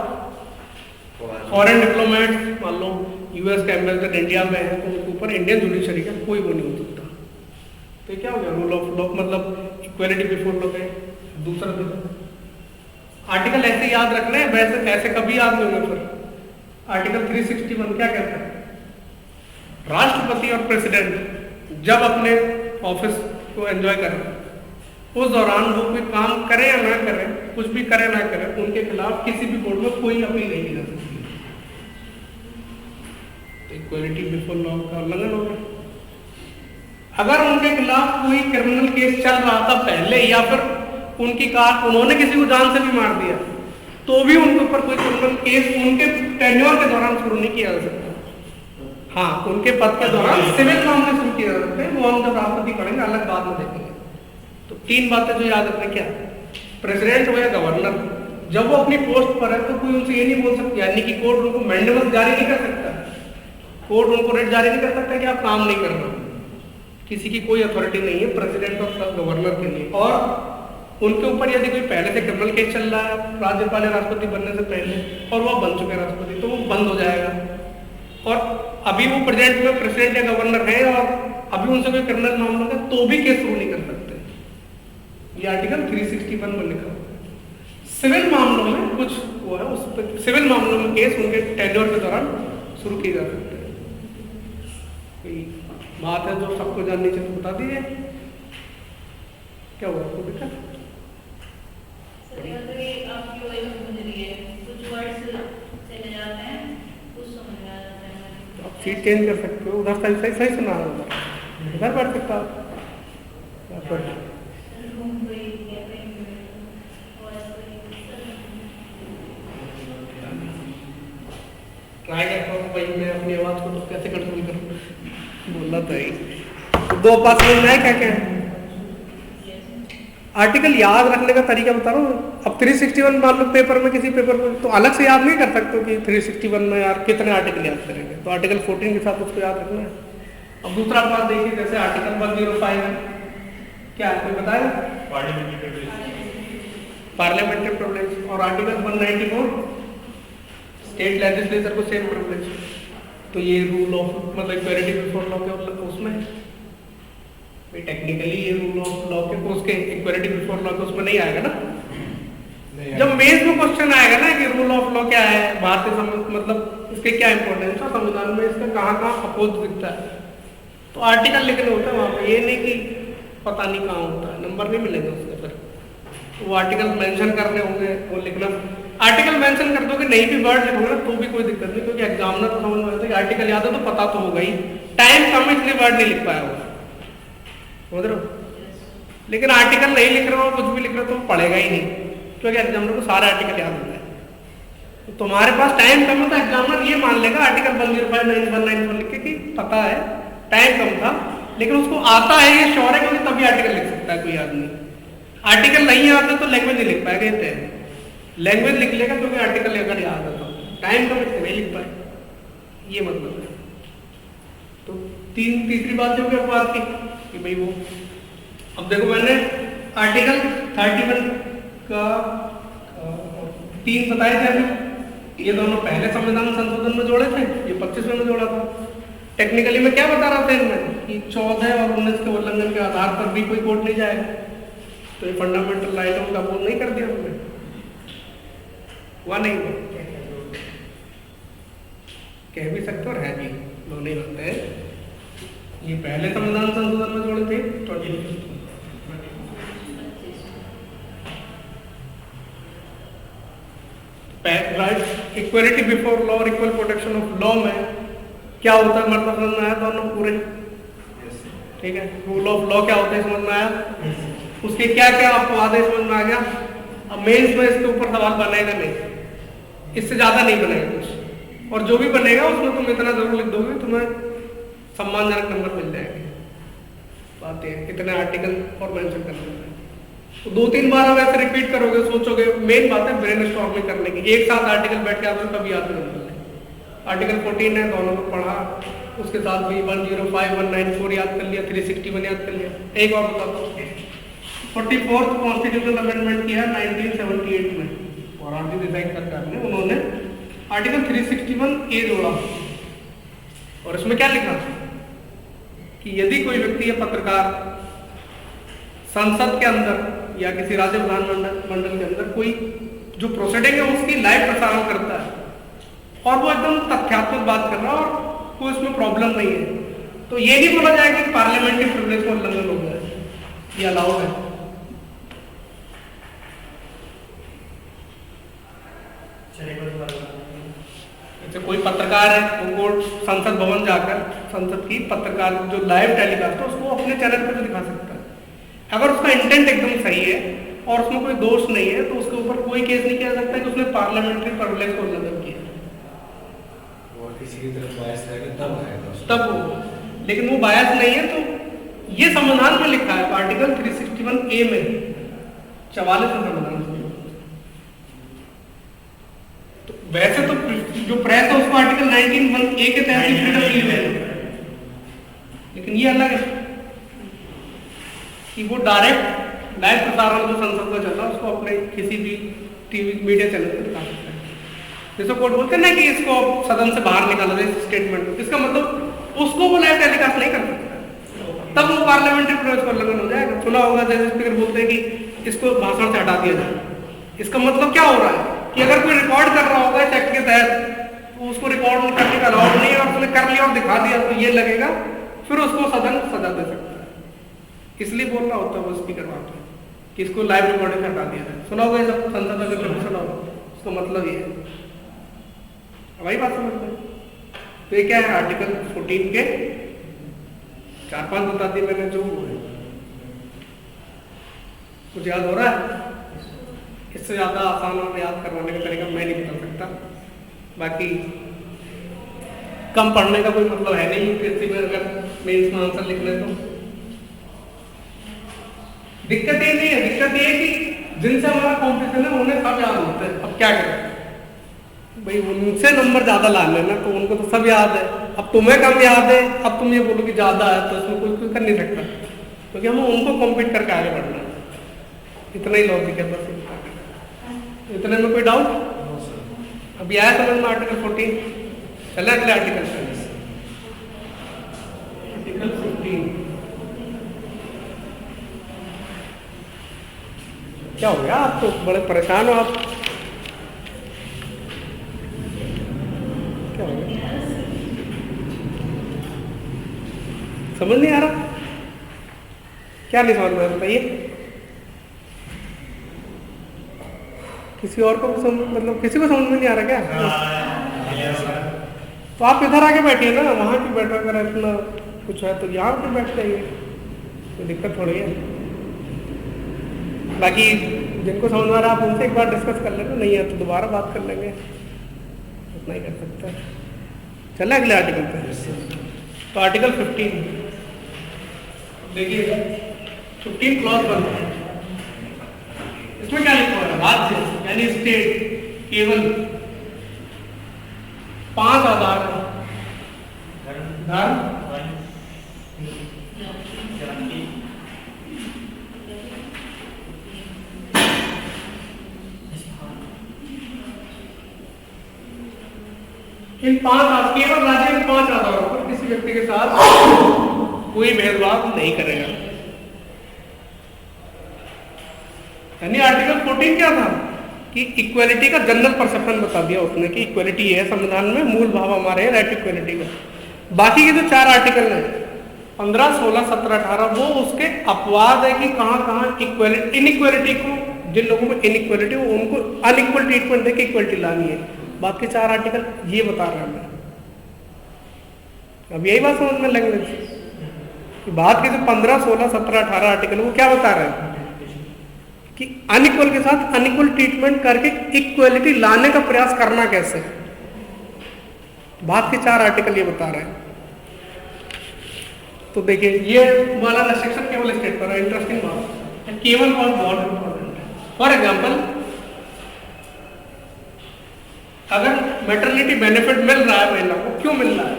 फॉरेन डिप्लोमेट मान लो यूएस का एम्बेसडर इंडिया में है, तो उनके ऊपर इंडियन जुडिशरी का कोई वो नहीं हो सकता। तो क्या हो गया रूल ऑफ लॉ, मतलब इक्वलिटी बिफोर लॉ के दूसरा आर्टिकल ऐसे याद रखना है, वैसे ऐसे कभी याद नहीं होंगे। फिर आर्टिकल 361 क्या कहता है, राष्ट्रपति और प्रेसिडेंट जब अपने ऑफिस को एंजॉय करें उस दौरान वो कोई काम करे या ना करे, कुछ भी करे ना करे, उनके खिलाफ किसी भी कोर्ट में कोई अपील नहीं की जा सकती। तो इक्वलिटी बिफोर लॉ का उल्लंघन हो गया। अगर उनके खिलाफ कोई क्रिमिनल केस चल रहा था पहले, या फिर उनकी कार उन्होंने किसी को जान से भी मार दिया, तो भी उनके ऊपर कोई क्रिमिनल केस उनके टेन्योर के दौरान शुरू नहीं किया जा सकता। हाँ, उनके पद के दौरान सिविल मामले शुरू किए जा सकते हैं, वो हम जब राष्ट्रपति पढ़ेंगे अलग बात में देखेंगे। तो तीन बातें जो याद रखना, क्या प्रेसिडेंट हो या गवर्नर, जब वो अपनी पोस्ट पर है तो कोई उनसे ये नहीं बोल सकता, यानी कि कोर्ट उनको मैंडेबल जारी नहीं कर सकता, कोर्ट उनको रेट जारी नहीं कर सकता कि आप काम नहीं करना। किसी की कोई अथॉरिटी नहीं है प्रेसिडेंट और गवर्नर के लिए। और उनके ऊपर यदि कोई पहले से क्रिमिनल केस चल रहा है राज्यपाल या राष्ट्रपति बनने से पहले, और वह बन चुके राष्ट्रपति, तो वो बंद हो जाएगा। और अभी वो प्रेजेंट में प्रेसिडेंट या गवर्नर है और अभी उनसे कोई क्रिमिनल मामला है तो भी केस शुरू नहीं कर सकते। ये आर्टिकल 361 में लिखा हुआ है। सिविल मामलों में कुछ वो है, उस पर सिविल मामलों में केस उनके टेन्योर के दौरान शुरू किए जा सकते हैं। बात है जो सबको जाननी चाहिए, बता दीजिए क्या हुआ आपको दिक्कत? आपकी वही समझ रही है, कुछ वर्ड्स चले जाते हैं, कुछ समझ में आ जाता है। तो आप सीट चेंज कर सकते हो, उधर सही सही सुना रहा हूँ, उधर बैठ सकता आप। ट्राई करता हूँ भाई मैं अपनी आवाज को तो कैसे कंट्रोल करूँ, बोलना तो ही। दो पास में है क्या क्या आर्टिकल याद रखने का तरीका बता रहा हूँ। अब 361 मान लो पेपर में, किसी पेपर में तो अलग से याद नहीं कर सकते कि 361 में यार कितने आर्टिकल याद करेंगे, तो आर्टिकल 14 के साथ उसको याद रखना है। अब दूसरा बात देखिए, जैसे आर्टिकल 105 है, क्या है कोई बताएगा? Parliamentary privilege. और आर्टिकल 194 स्टेट लेजिस्लेचर को सेम प्रिविलेज। तो ये रूल ऑफ मतलब इक्वालिटी बिफोर लॉ के उसमें टेक्निकली ये रूल ऑफ लॉ के उसके इक्वालिटी बिफोर लॉ के उसमें नहीं आएगा ना। जब मेंस में क्वेश्चन आएगा ना कि रूल ऑफ लॉ क्या है, भारतीय मतलब इसके क्या इंपॉर्टेंस है संविधान में, इसका कहाँ कहाँ अपोज दिखता है, तो आर्टिकल लिखने होता है वहाँ पे। ये नहीं कि पता नहीं कहाँ होता है, नंबर नहीं मिलेंगे उसके फिर। वो आर्टिकल मेंशन करने होंगे, वो लिखना, आर्टिकल मेंशन कर दोगे नहीं भी वर्ड लिखोगे ना तो भी कोई दिक्कत नहीं, क्योंकि एग्जामिनर को समझ में आता है आर्टिकल याद है तो पता तो होगा ही, टाइम कम है इसलिए वर्ड नहीं लिख पाया वो, समझ रहे हो। लेकिन आर्टिकल नहीं लिख रहे हो, कुछ भी लिख रहे हो तो पढ़ेगा ही नहीं, क्योंकि एग्जामिनर को सारे आर्टिकल याद होता है। तो तुम्हारे पास टाइम कम है तो एग्जामिनर ये मान लेगा आर्टिकल 1059194 लिख के कि पता है, टाइम कम था, लेकिन उसको आता है ये श्योर है, क्योंकि तभी आर्टिकल लिख सकता है कोई आदमी। आर्टिकल नहीं आता तो लैंग्वेज नहीं लिख पाएगा, ये है। लैंग्वेज लिख लेगा क्योंकि आर्टिकल अगर याद है तो टाइम कम है नहीं लिख पाए, ये मतलब है। तो तीसरी बात जो है बात की कि भाई वो, अब देखो मैंने आर्टिकल 31 का 3 बताए थे अभी, ये दोनों पहले संविधान संशोधन में जोड़े थे, ये 25वें में जोड़ा था। टेक्निकली मैं क्या बता रहा था इनमें कि 14 और 19 के उल्लंघन के आधार पर भी कोई कोर्ट नहीं जाएगा, तो ये फंडामेंटल राइटों का बोल नहीं कर दिया हमने, हुआ नहीं हुआ, कह भी सकते और है भी, दोनों ही होते हैं। ये पहले संविधान संशोधन में जोड़े थे 20 राइट इक्वलिटी बिफोर लॉ और इक्वल प्रोटेक्शन ऑफ लॉ में क्या होता है, मतलब समझ में आया दोनों पूरे, ठीक है। रूल ऑफ लॉ क्या होता है समझ में आया, उसके क्या क्या आपको आदेश समझ में आ गया। अब मेंस में इसके ऊपर सवाल बनेगा नहीं, इससे ज्यादा नहीं बनेगा कुछ, और जो भी बनेगा उसमें तुम इतना जरूर लिख दोगे तुम्हें सम्मानजनक नंबर मिल जाएंगे। बात है कितने आर्टिकल और मेंशन करना है, तो 2-3 बार आप ऐसे रिपीट करोगे, सोचोगे, मेन बात है ब्रेन स्टॉर्मिंग करने की, एक साथ आर्टिकल बैठ के आप कभी याद नहीं करते। आर्टिकल 14 है, दोनों को पढ़ा, उसके साथ भी 105, 194 याद कर लिया, 361 याद कर लिया। एक और बताता हूँ, 44th कॉन्स्टिट्यूशनल अमेंडमेंट किया 1978 में, और आगे डिजाइन सरकार ने, उन्होंने आर्टिकल 361A जोड़ा, और इसमें क्या लिखा कि यदि कोई व्यक्ति या पत्रकार संसद के अंदर या किसी राज्य विधानमंडल के अंदर कोई जो प्रोसीडिंग है उसकी लाइव प्रसारण करता है और वो एकदम तथ्यात्मक बात कर रहा है और कोई उसमें प्रॉब्लम नहीं है, तो ये नहीं बोला जाएगा कि पार्लियामेंट्री प्रिविलेज का उल्लंघन हो गया है, ये अलाउड है। जैसे कोई पत्रकार है वो संसद भवन जाकर संसद की पत्रकार जो लाइव टेलीकास्ट है उसको अपने चैनल पर तो दिखा सकता है, अगर उसका इंटेंट एकदम सही है और उसमें कोई दोष नहीं है तो उसके ऊपर कोई केस नहीं किया सकता कि उसने पार्लियामेंट्री प्रिविलेज का उल्लंघन किया, किसी की तरफ बायस है तब वो, लेकिन वो बायस नहीं है। तो ये संविधान में लिखा है आर्टिकल 361A में, 44 संविधान में। तो वैसे तो जो प्रेस है उसको आर्टिकल 19(1) के तहत ही फ्रीडम दी है, लेकिन ये अलग है कि वो डायरेक्ट लाइव प्रसारण जो संसद में चल रहा है उसको अपने किसी भी टीवी मीडिया चैनल पर दिखा सकता है। जैसे कोर्ट बोलते हैं ना कि इसको सदन से बाहर निकाला जाए स्टेटमेंट, इसका मतलब उसको वो लाइव टेलीकास्ट नहीं कर सकता, तब वो पार्लियामेंट्री प्रिविलेज का उल्लंघन हो जाएगा। सुना होगा जैसे स्पीकर बोलते हैं कि इसको भाषण से हटा दिया जाए, इसका मतलब क्या हो रहा है कि अगर कोई रिकॉर्ड कर रहा होगा इस एक्ट के तहत तो उसको रिकॉर्ड करने का अलाउड नहीं है, और उसने कर लिया और दिखा दिया तो ये लगेगा, फिर उसको सदन सजा दे सकता है। इसलिए बोल रहा होता है वो स्पीकर वहां पर कि इसको लाइव रिकॉर्डिंग हटा दिया जाए। सुना होगा जब संसद में कभी सुना होगा, उसका मतलब ये है, वही बात समझ में। तो ये क्या है, आर्टिकल 14 के 4-5 बता दिए मैंने, जो है कुछ याद हो रहा है, इससे ज्यादा आसान और याद करवाने का तरीका मैं नहीं बता सकता। बाकी कम पढ़ने का कोई मतलब है नहीं यूपीएससी में, अगर मेंस में आंसर लिखना है तो दिक्कत ये नहीं है। दिक्कत ये है कि जिनसे हमारा कॉम्पिटिशन है उन्हें सब याद होता है। अब क्या करें भाई, उनसे नंबर ज्यादा ला लेना, तो उनको तो सब याद है, अब तुम्हें कम याद है, अब तुम ये बोलो कि ज्यादा है तो इसमें कोई कर नहीं सकता, क्योंकि हमें उनको कॉम्पीट करके आगे बढ़ना है। इतना ही लॉजिक है बस, इतने में कोई डाउट? अभी आया समझ में आर्टिकल 14? चले अगले आर्टिकल से। आर्टिकल 15 क्या हो गया, आप तो बड़े परेशान हो आप, क्या हो गया, समझ नहीं आ रहा? क्या नहीं समझ में बताइए? किसी और को भी मतलब किसी को समझ में नहीं आ रहा क्या? तो आप इधर आके बैठिए ना, वहाँ क्यों बैठा कर इतना कुछ है तो यहाँ पे बैठ जाइए, कोई दिक्कत थोड़ी है। बाकी जिनको समझ में आ रहा है आप उनसे एक बार डिस्कस कर लेना, नहीं है तो दोबारा बात कर लेंगे, उतना ही कर सकते हैं। चले अगले आर्टिकल पे। तो आर्टिकल 15 देखिए, 15 क्लॉज 1, इसमें क्या लिखा हुआ है? राज्य यानी स्टेट केवल 5 आधार है। धर्म, इन 5 केवल राज्य इन 5 आधारों पर किसी व्यक्ति के साथ कोई भेदभाव नहीं करेगा। यानी आर्टिकल 14 क्या था कि इक्वलिटी का जनरल परसेप्शन बता दिया उसने कि इक्वलिटी है संविधान में, मूल भाव हमारे है राइट इक्वलिटी का। बाकी के जो 4 आर्टिकल हैं 15, 16, 17, 18 वो उसके अपवाद है कि कहाँ कहाँ इक्वलिटी, इनइक्वलिटी को, जिन लोगों में इनइक्वलिटी हो उनको अनइक्वल ट्रीटमेंट देके इक्वलिटी लानी है। बाकी 4 आर्टिकल ये बता रहा है। अब यही बात समझ में लैंग्वेज कि बात के जो 15, 16, 17, 18 आर्टिकल वो क्या बता रहे हैं कि अनइक्वल के साथ अनइक्वल ट्रीटमेंट करके इक्वलिटी लाने का प्रयास करना कैसे। बात के 4 आर्टिकल ये बता रहे हैं। तो देखिए ये वाला रेस्ट्रिक्शन केवल स्टेट पर है। इंटरेस्टिंग बात, केवल बहुत इंपॉर्टेंट है। फॉर एग्जाम्पल अगर मैटरनिटी बेनिफिट मिल रहा है महिला को, क्यों मिल रहा है?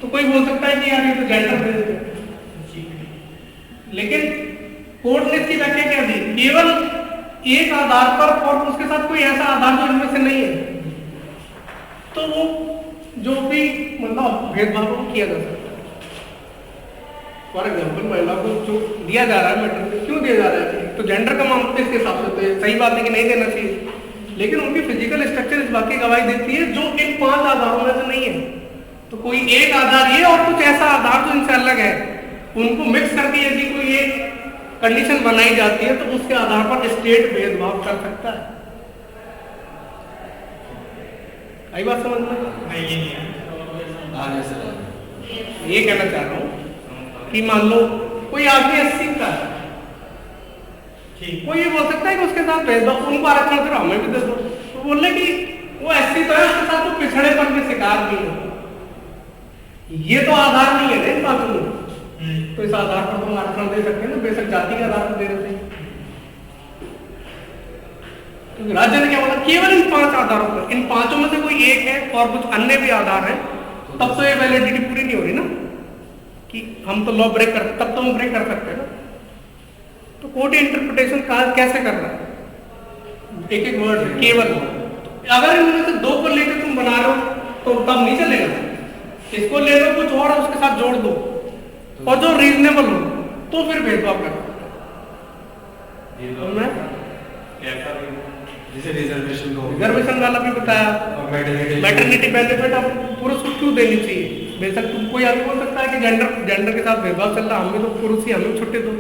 तो कोई बोल सकता है कि यार ये तो जेंडर बेस्ड है, लेकिन कोर्ट ने इसकी व्याख्या क्या दी? केवल एक आधार पर और उसके साथ कोई ऐसा आधार जो इनमें से नहीं है, तो वो जो भी मतलब भेदभाव किया जा सकता है। फॉर एग्जाम्पल महिला को जो दिया जा रहा है मैटरनिटी, क्यों दिया जा रहा है? तो जेंडर का मामला इसके हिसाब से तो सही बात है कि नहीं देना चाहिए, लेकिन उनकी फिजिकल स्ट्रक्चर इस बात की गवाही देती है जो इन 5 आधारों में से नहीं है। तो कोई एक आधार ये और कुछ ऐसा आधार जो इनसे अलग है, उनको मिक्स करके यदि कोई एक कंडीशन बनाई जाती है तो उसके आधार पर स्टेट भेदभाव कर सकता है। आई बात समझ में? ये कहना चाह रहा हूं कि मान लो कोई आदमी 80 का है, कोई ये बोल सकता है कि उसके साथ भेदभाव, उनको आरक्षण करो हमें भी दे दो। तो बोल रहे कि वो 80 तो है, उसके साथ तो पिछड़ेपन के शिकार भी है। ये तो आधार नहीं है ना इन बातों में, तो इस आधार पर तुम आरक्षण दे सकते हैं ना, बेशक जाति के आधार पर दे देते हैं। तो राज्य ने क्या बोला? केवल इन 5 आधारों पर, इन 5 में से कोई एक है और कुछ अन्य भी आधार है, तब तो ये वैलिडिटी पूरी नहीं हो रही ना कि हम तो लॉ ब्रेक कर, तब तो हम ब्रेक कर सकते हैं ना। तो कोर्ट इंटरप्रिटेशन कैसे कर रहा है? एक एक वर्ड है केवल। तो अगर इनमें से 2 को लेकर तुम बना रहे हो तो तब नहीं चलेगा। इसको ले लो कुछ और उसके साथ जोड़ दो और जो रीजनेबल हो तो फिर भेदभाव कर सकते हैं। जैसे रिजर्वेशन वाला भी बताया, मैटरनिटी बेनिफिट अब पुरुष को क्यों देनी चाहिए? बेशक तुम कोई आदमी बोल सकता है कि जेंडर के साथ भेदभाव चल रहा, हमें तो पुरुष ही, हमें छुट्टी दो,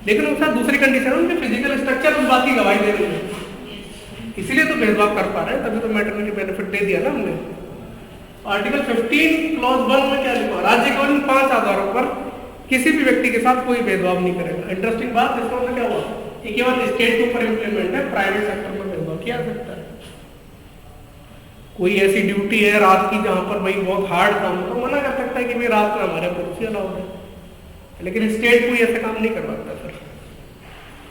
लेकिन उसके साथ दूसरी कंडीशन है उनके फिजिकल स्ट्रक्चर उस बात की गवाही दे रही है, इसीलिए तो भेदभाव कर पा रहे हैं, तभी तो मैटरनिटी बेनिफिट दे दिया ना हमने। आर्टिकल 15 क्लॉज 1 में क्या लिखा? राज्य केवल इन 5 आधारों पर किसी भी व्यक्ति के साथ कोई भेदभाव नहीं करेगा। इंटरेस्टिंग बात, इसका मतलब क्या हुआ? ये केवल स्टेट के ऊपर इंप्लीमेंट है, प्राइवेट सेक्टर में भेदभाव किया जा सकता है। कोई ऐसी ड्यूटी है रात की जहां पर भाई बहुत हार्ड काम हो, तो मना कर सकता है कि भाई रात में हमारे पुरुष अलाउड है, लेकिन स्टेट कोई ऐसा काम नहीं करवाता सर,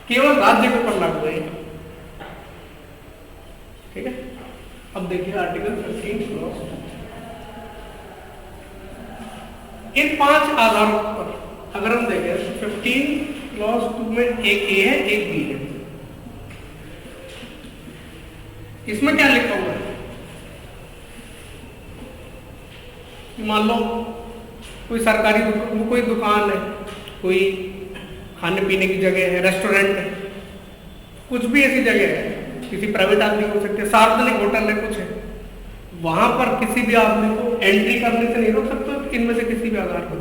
केवल राज्य के ऊपर लागू है। ठीक है, अब देखिए आर्टिकल 15 क्लॉज 2। इन 5 आधारों पर अगर हम देखें 15 क्लॉज 2 में एक ए है, एक बी है। इसमें क्या लिखा हुआ है? मान लो कोई सरकारी कोई दुकान है, कोई खाने पीने की जगह है, रेस्टोरेंट है, कुछ भी ऐसी जगह है, किसी प्राइवेट आदमी हो सकते हैं, सार्वजनिक होटल है, कुछ है, वहां पर किसी भी आदमी को एंट्री करने से नहीं रोक सकते इनमें से किसी भी आधार पर।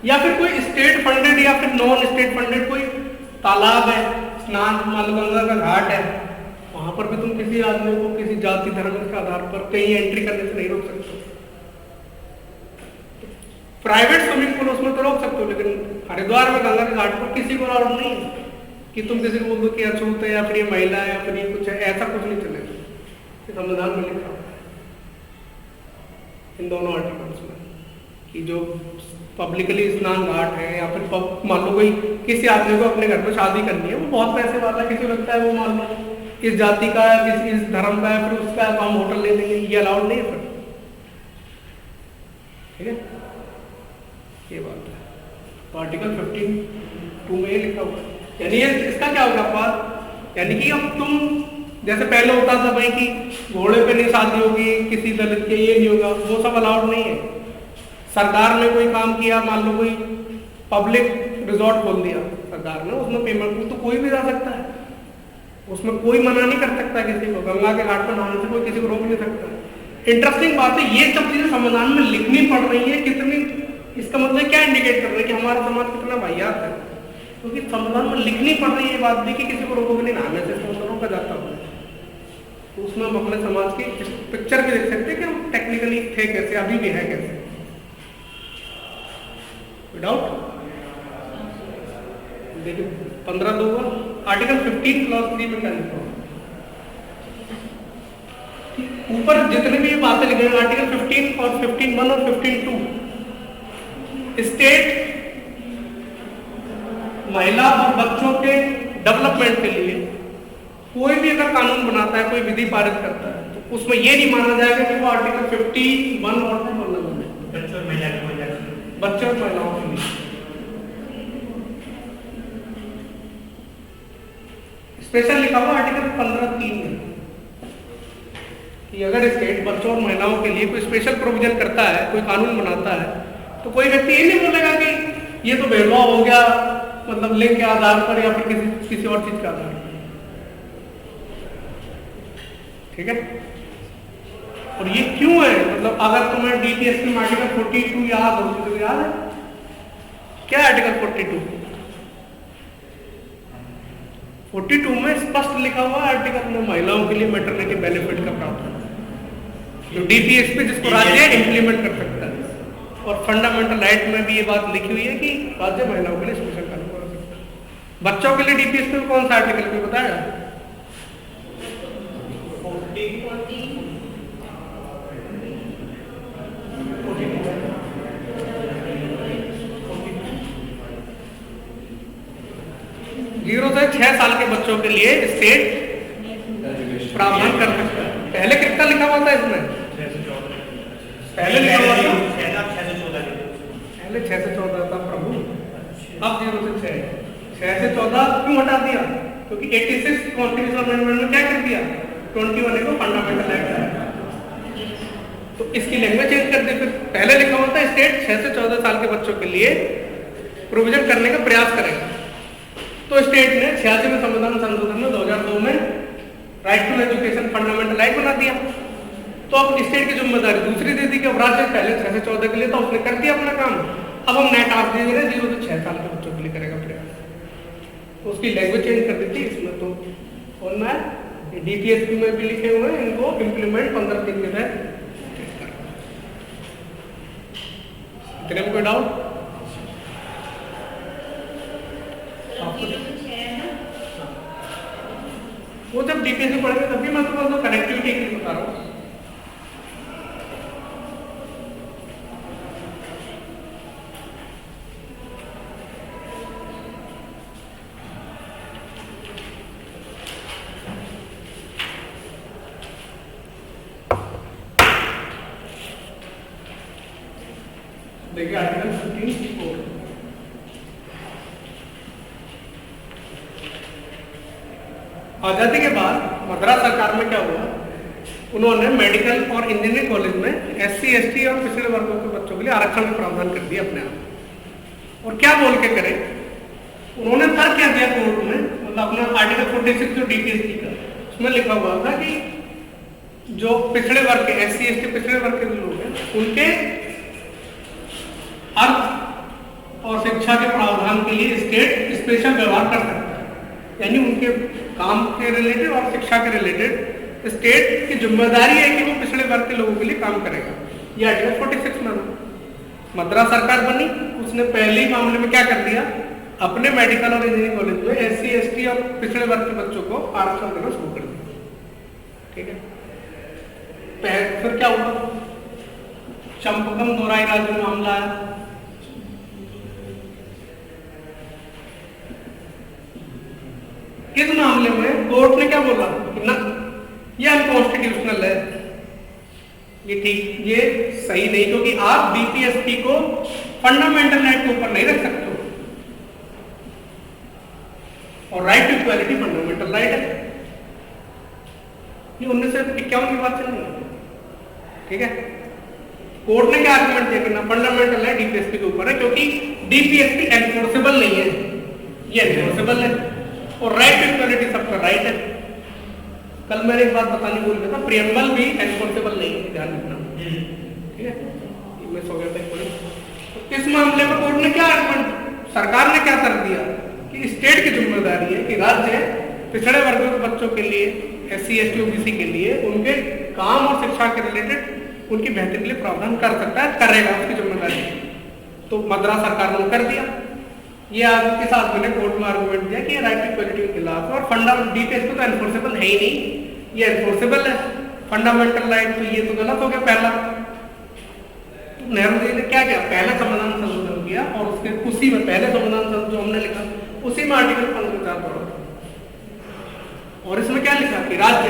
या फिर कोई स्टेट फंडेड या फिर नॉन स्टेट फंडेड कोई तालाब है, स्नान मान लो गंगा का घाट है, वहां पर भी तुम किसी आदमी को किसी जाति धर्म के आधार पर कहीं एंट्री करने से नहीं रोक सकते। प्राइवेट स्विमिंग पूल उसमें तो रोक सकते हो, लेकिन हरिद्वार में गंगा के घाट पर किसी को अलाउड नहीं है कि तुम किसी को बोल दो कि अछूत है या फिर ये महिला है या फिर ये कुछ है, ऐसा कुछ नहीं चलेगा। ये संविधान में लिखा हुआ है इन दोनों आर्टिकल्स में कि जो पब्लिकली स्नान घाट है या फिर मान लो कोई किसी आदमी को अपने घर में शादी करनी है, वो बहुत पैसे वाला है, किसी को लगता है वो मान लो इस जाति का है, किसी इस धर्म का है, फिर उसका तो हम होटल ले लेंगे, ये अलाउड नहीं है फिर। ठीक है, ये बात है। तो आर्टिकल 15(2) में ये लिखा हुआ है। यानी इसका क्या होगा बात, यानी कि अब तुम जैसे पहले होता था भाई कि घोड़े पे नहीं शादी होगी किसी दलित के, ये नहीं होगा, वो सब अलाउड नहीं है। सरकार ने कोई काम किया, मान लो कोई पब्लिक रिजॉर्ट खोल दिया सरकार ने, उसमें पेमेंट तो कोई भी जा सकता है, उसमें कोई मना नहीं कर सकता किसी को, गंगा के घाट पर नहाने से कोई किसी को रोक नहीं सकता। इंटरेस्टिंग बात है, ये सब चीजें संविधान में लिखनी पड़ रही है, कितनी, इसका मतलब क्या इंडिकेट कर रहा है कि हमारा समाज कितना वाहियात है, क्योंकि संविधान में लिखनी पड़ रही है बात भी कि किसी को रोकोगे नहीं नहाने से, तो रोका जाता है। तो उसमें हम अपने समाज की पिक्चर भी देख सकते हैं कि हम टेक्निकली थे कैसे, अभी भी है कैसे, विदाउट। देखिए 15(2) आर्टिकल 15 क्लॉज 3 में क्या लिखा हुआ, ऊपर जितने भी बातें लिखे हैं आर्टिकल 15 और 15(1) और 15(2), स्टेट महिला और बच्चों के डेवलपमेंट के लिए कोई भी अगर कानून बनाता है, कोई विधि पारित करता है, तो उसमें यह नहीं माना जाएगा कि वो आर्टिकल 51 और 2 बच्चों और बच्चों और महिलाओं के लिए स्पेशल लिखा हुआ आर्टिकल 15(3) में कि अगर स्टेट बच्चों और महिलाओं के लिए कोई स्पेशल प्रोविजन करता है, कोई कानून बनाता है, तो कोई व्यक्ति ये नहीं बोलेगा कि ये तो भेदभाव हो गया, मतलब लिंग के आधार पर या फिर किसी और चीज के आधार पर। ठीक है, और ये क्यों है, मतलब अगर तुम्हें डीटीएस में आर्टिकल 42 याद हो, तो याद है क्या आर्टिकल 42 में स्पष्ट लिखा हुआ आर्टिकल में महिलाओं के लिए मैटरनिटी बेनिफिट का प्रावधान, जो डीटीएस पे जिसको राज्य इंप्लीमेंट कर सकता है, और फंडामेंटल राइट में भी ये बात लिखी हुई है कि राज्य महिलाओं के लिए स्पेशल कानून कर सकता है। बच्चों के लिए डीटीएस में कौन सा आर्टिकल में बताया, 0 से 6 साल के बच्चों के लिए स्टेट प्रावधान कर सकता है। पहले कितना लिखा हुआ था इसमें, पहले लिखा हुआ था पहले 6 से 14 था प्रभु, अब 0 से 6 से 14 क्यों हटा दिया, क्योंकि 86 कॉन्स्टिट्यूशनल अमेंडमेंट में क्या कर दिया, 21 को फंडामेंटल एक्ट है, तो इसकी लैंग्वेज चेंज कर दी। फिर पहले लिखा हुआ था स्टेट 6 से 14 साल के बच्चों के लिए प्रोविजन करने का प्रयास करेगा, तो स्टेट ने 86वें संविधान संशोधन में 2002 में right to education fundamental right बना दिया। तो अब स्टेट की जिम्मेदारी दूसरी दे दी कि राज्य पहले 6 से 14 के लिए तो उसने कर दिया अपना काम, अब हम नया टास्क दे रहे 0 से 6 साल के बच्चों के लिए करेगा प्रयास, तो उसकी लैंग्वेज चेंज कर दी थी इसमें। तो बोलना है डीटीएसपी में भी लिखे हुए हैं, इनको इम्प्लीमेंट 15 दिन के तहत। इतने में कोई डाउट, वो जब डीपीएससी पढ़ेंगे तभी मैं तो कनेक्टिविटी के लिए बता रहा हूँ। देखिए आर्टिकल 15(4) आजादी के बाद मद्रास सरकार में क्या हुआ, उन्होंने मेडिकल और इंजीनियरिंग कॉलेज में SC ST और पिछड़े वर्गों के बच्चों के लिए आरक्षण का प्रावधान कर दिया अपने आप। और क्या बोल के करे, उन्होंने तर्क क्या दिया कोर्ट में, मतलब अपना आर्टिकल 46 जो डीपीएससी का, उसमें लिखा हुआ था कि जो पिछड़े वर्ग के SC ST पिछड़े वर्ग के लोग हैं, उनके अर्थ काम के लिए स्टेट स्पेशल व्यवहार कर सकता है, यानी उनके काम के रिलेटेड और शिक्षा के रिलेटेड स्टेट की जिम्मेदारी है कि वो पिछड़े वर्ग के लोगों के लिए काम करेगा। ये आर्टिकल 46 में मद्रास सरकार बनी, उसने पहले ही मामले में क्या कर दिया, अपने मेडिकल और इंजीनियरिंग कॉलेज में SC ST और पिछड़े वर्ग के बच्चों को आरक्षण देना शुरू कर दिया। ठीक है, फिर क्या हुआ, चंपकम दोराई राजू मामला है, इस मामले में कोर्ट ने क्या बोला कि ना ये अनकॉन्स्टिट्यूशनल है, ये ठीक, ये सही नहीं, क्योंकि आप DPSP को फंडामेंटल राइट के ऊपर नहीं रख सकते हो, और right to equality fundamental right है। ये 1951 की बात चल रही है। ठीक है, कोर्ट ने क्या आर्गुमेंट दिया कि ना फंडामेंटल राइट DPSP के ऊपर है, क्योंकि DPSP एनफोर्सेबल नहीं है, ये एनफोर्सेबल है, और राइट टू इक्वालिटी सबका राइट है। कल मैंने एक बात बतानी भूल गया था, प्रियम्बल भी एनफोर्सेबल नहीं है, ध्यान रखना। ठीक है, मैं सो गया था। इस मामले में कोर्ट ने क्या आर्गुमेंट, सरकार ने क्या कर दिया कि स्टेट की जिम्मेदारी है कि राज्य पिछड़े वर्गों के बच्चों के लिए, SC ST OBC के लिए उनके काम और शिक्षा के रिलेटेड उनकी बेहतरी के लिए प्रावधान कर सकता है, करेगा, उसकी जिम्मेदारी। तो मद्रास सरकार ने कर दिया। ये आपके साथ मैंने कोर्ट में आर्गुमेंट दिया कि ये राइट टू इक्वालिटी के खिलाफ है, और फंडामेंटल DPSP तो एनफोर्सेबल है ही नहीं, ये एनफोर्सेबल है फंडामेंटल राइट, तो ये तो गलत हो गया पहला। तो नेहरू जी ने क्या किया, पहला संविधान संशोधन किया, और उसके उसी में पहले संविधान संशोधन जो हमने लिखा उसी में आर्टिकल 15 जोड़ा, और इसमें क्या लिखा कि राज्य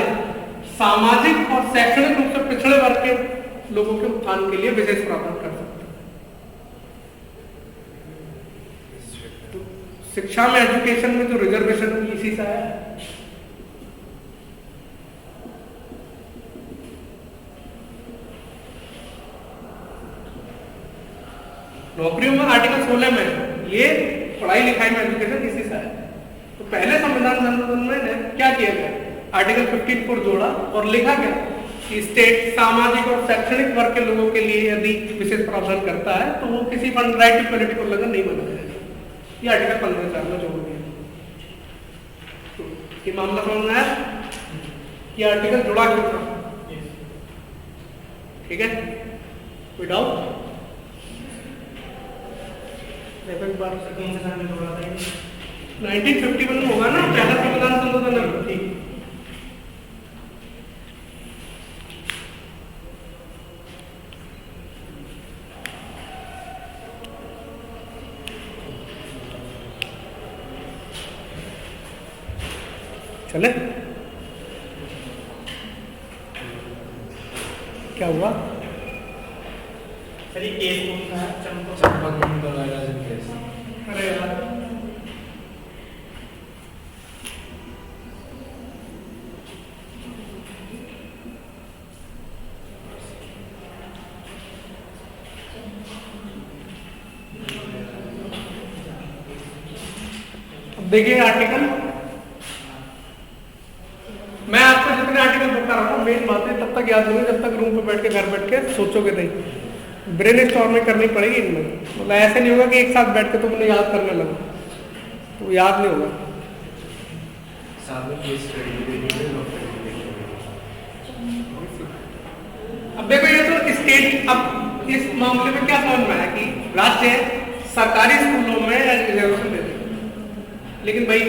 सामाजिक और शैक्षणिक रूप से पिछड़े वर्ग के लोगों के उत्थान के लिए विशेष प्रावधान कर सकते हैं। शिक्षा में, एजुकेशन में जो रिजर्वेशन इसी से आया है। नौकरियों में आर्टिकल 16 में ये पढ़ाई लिखाई में एजुकेशन इसी से आया। तो पहले संविधान संशोधन में क्या किया गया, आर्टिकल 54 जोड़ा और लिखा गया कि स्टेट सामाजिक और शैक्षणिक वर्ग के लोगों के लिए यदि विशेष प्रावधान करता है तो वो किसी फंड राइट टू इक्वालिटी को उल्लंघन नहीं माना जाएगा। ये आर्टिकल 15 में जोड़ दिया। तो ये मामला समझ में आया, ये आर्टिकल जुड़ा क्यों था? ठीक है, कोई डाउट? एक बार कौन से साल में जोड़ा था? 1951 में होगा ना, पहला संविधान संशोधन है। ठीक, चले, क्या हुआ? सर ये केस कौन सा है? चंपकम दोराई राजू केस। अरे यार, अब देखिए आर्टिकल, मैं आपको जितने आर्टिकल बता रहा हूँ मेन बातें तब तक याद होंगी जब तक रूम पे बैठ के घर बैठ के सोचोगे नहीं, ब्रेन स्टॉर्मिंग करनी पड़ेगी इनमें। मतलब ऐसे नहीं होगा कि एक साथ बैठ के तुम उन्हें याद करने लगो, तो याद नहीं होगा। साथ में केस अब देखो ये तो स्टेट, अब इस मामले में क्या समझ में आया कि राज्य सरकारी स्कूलों में रिजर्वेशन देते हैं, लेकिन भाई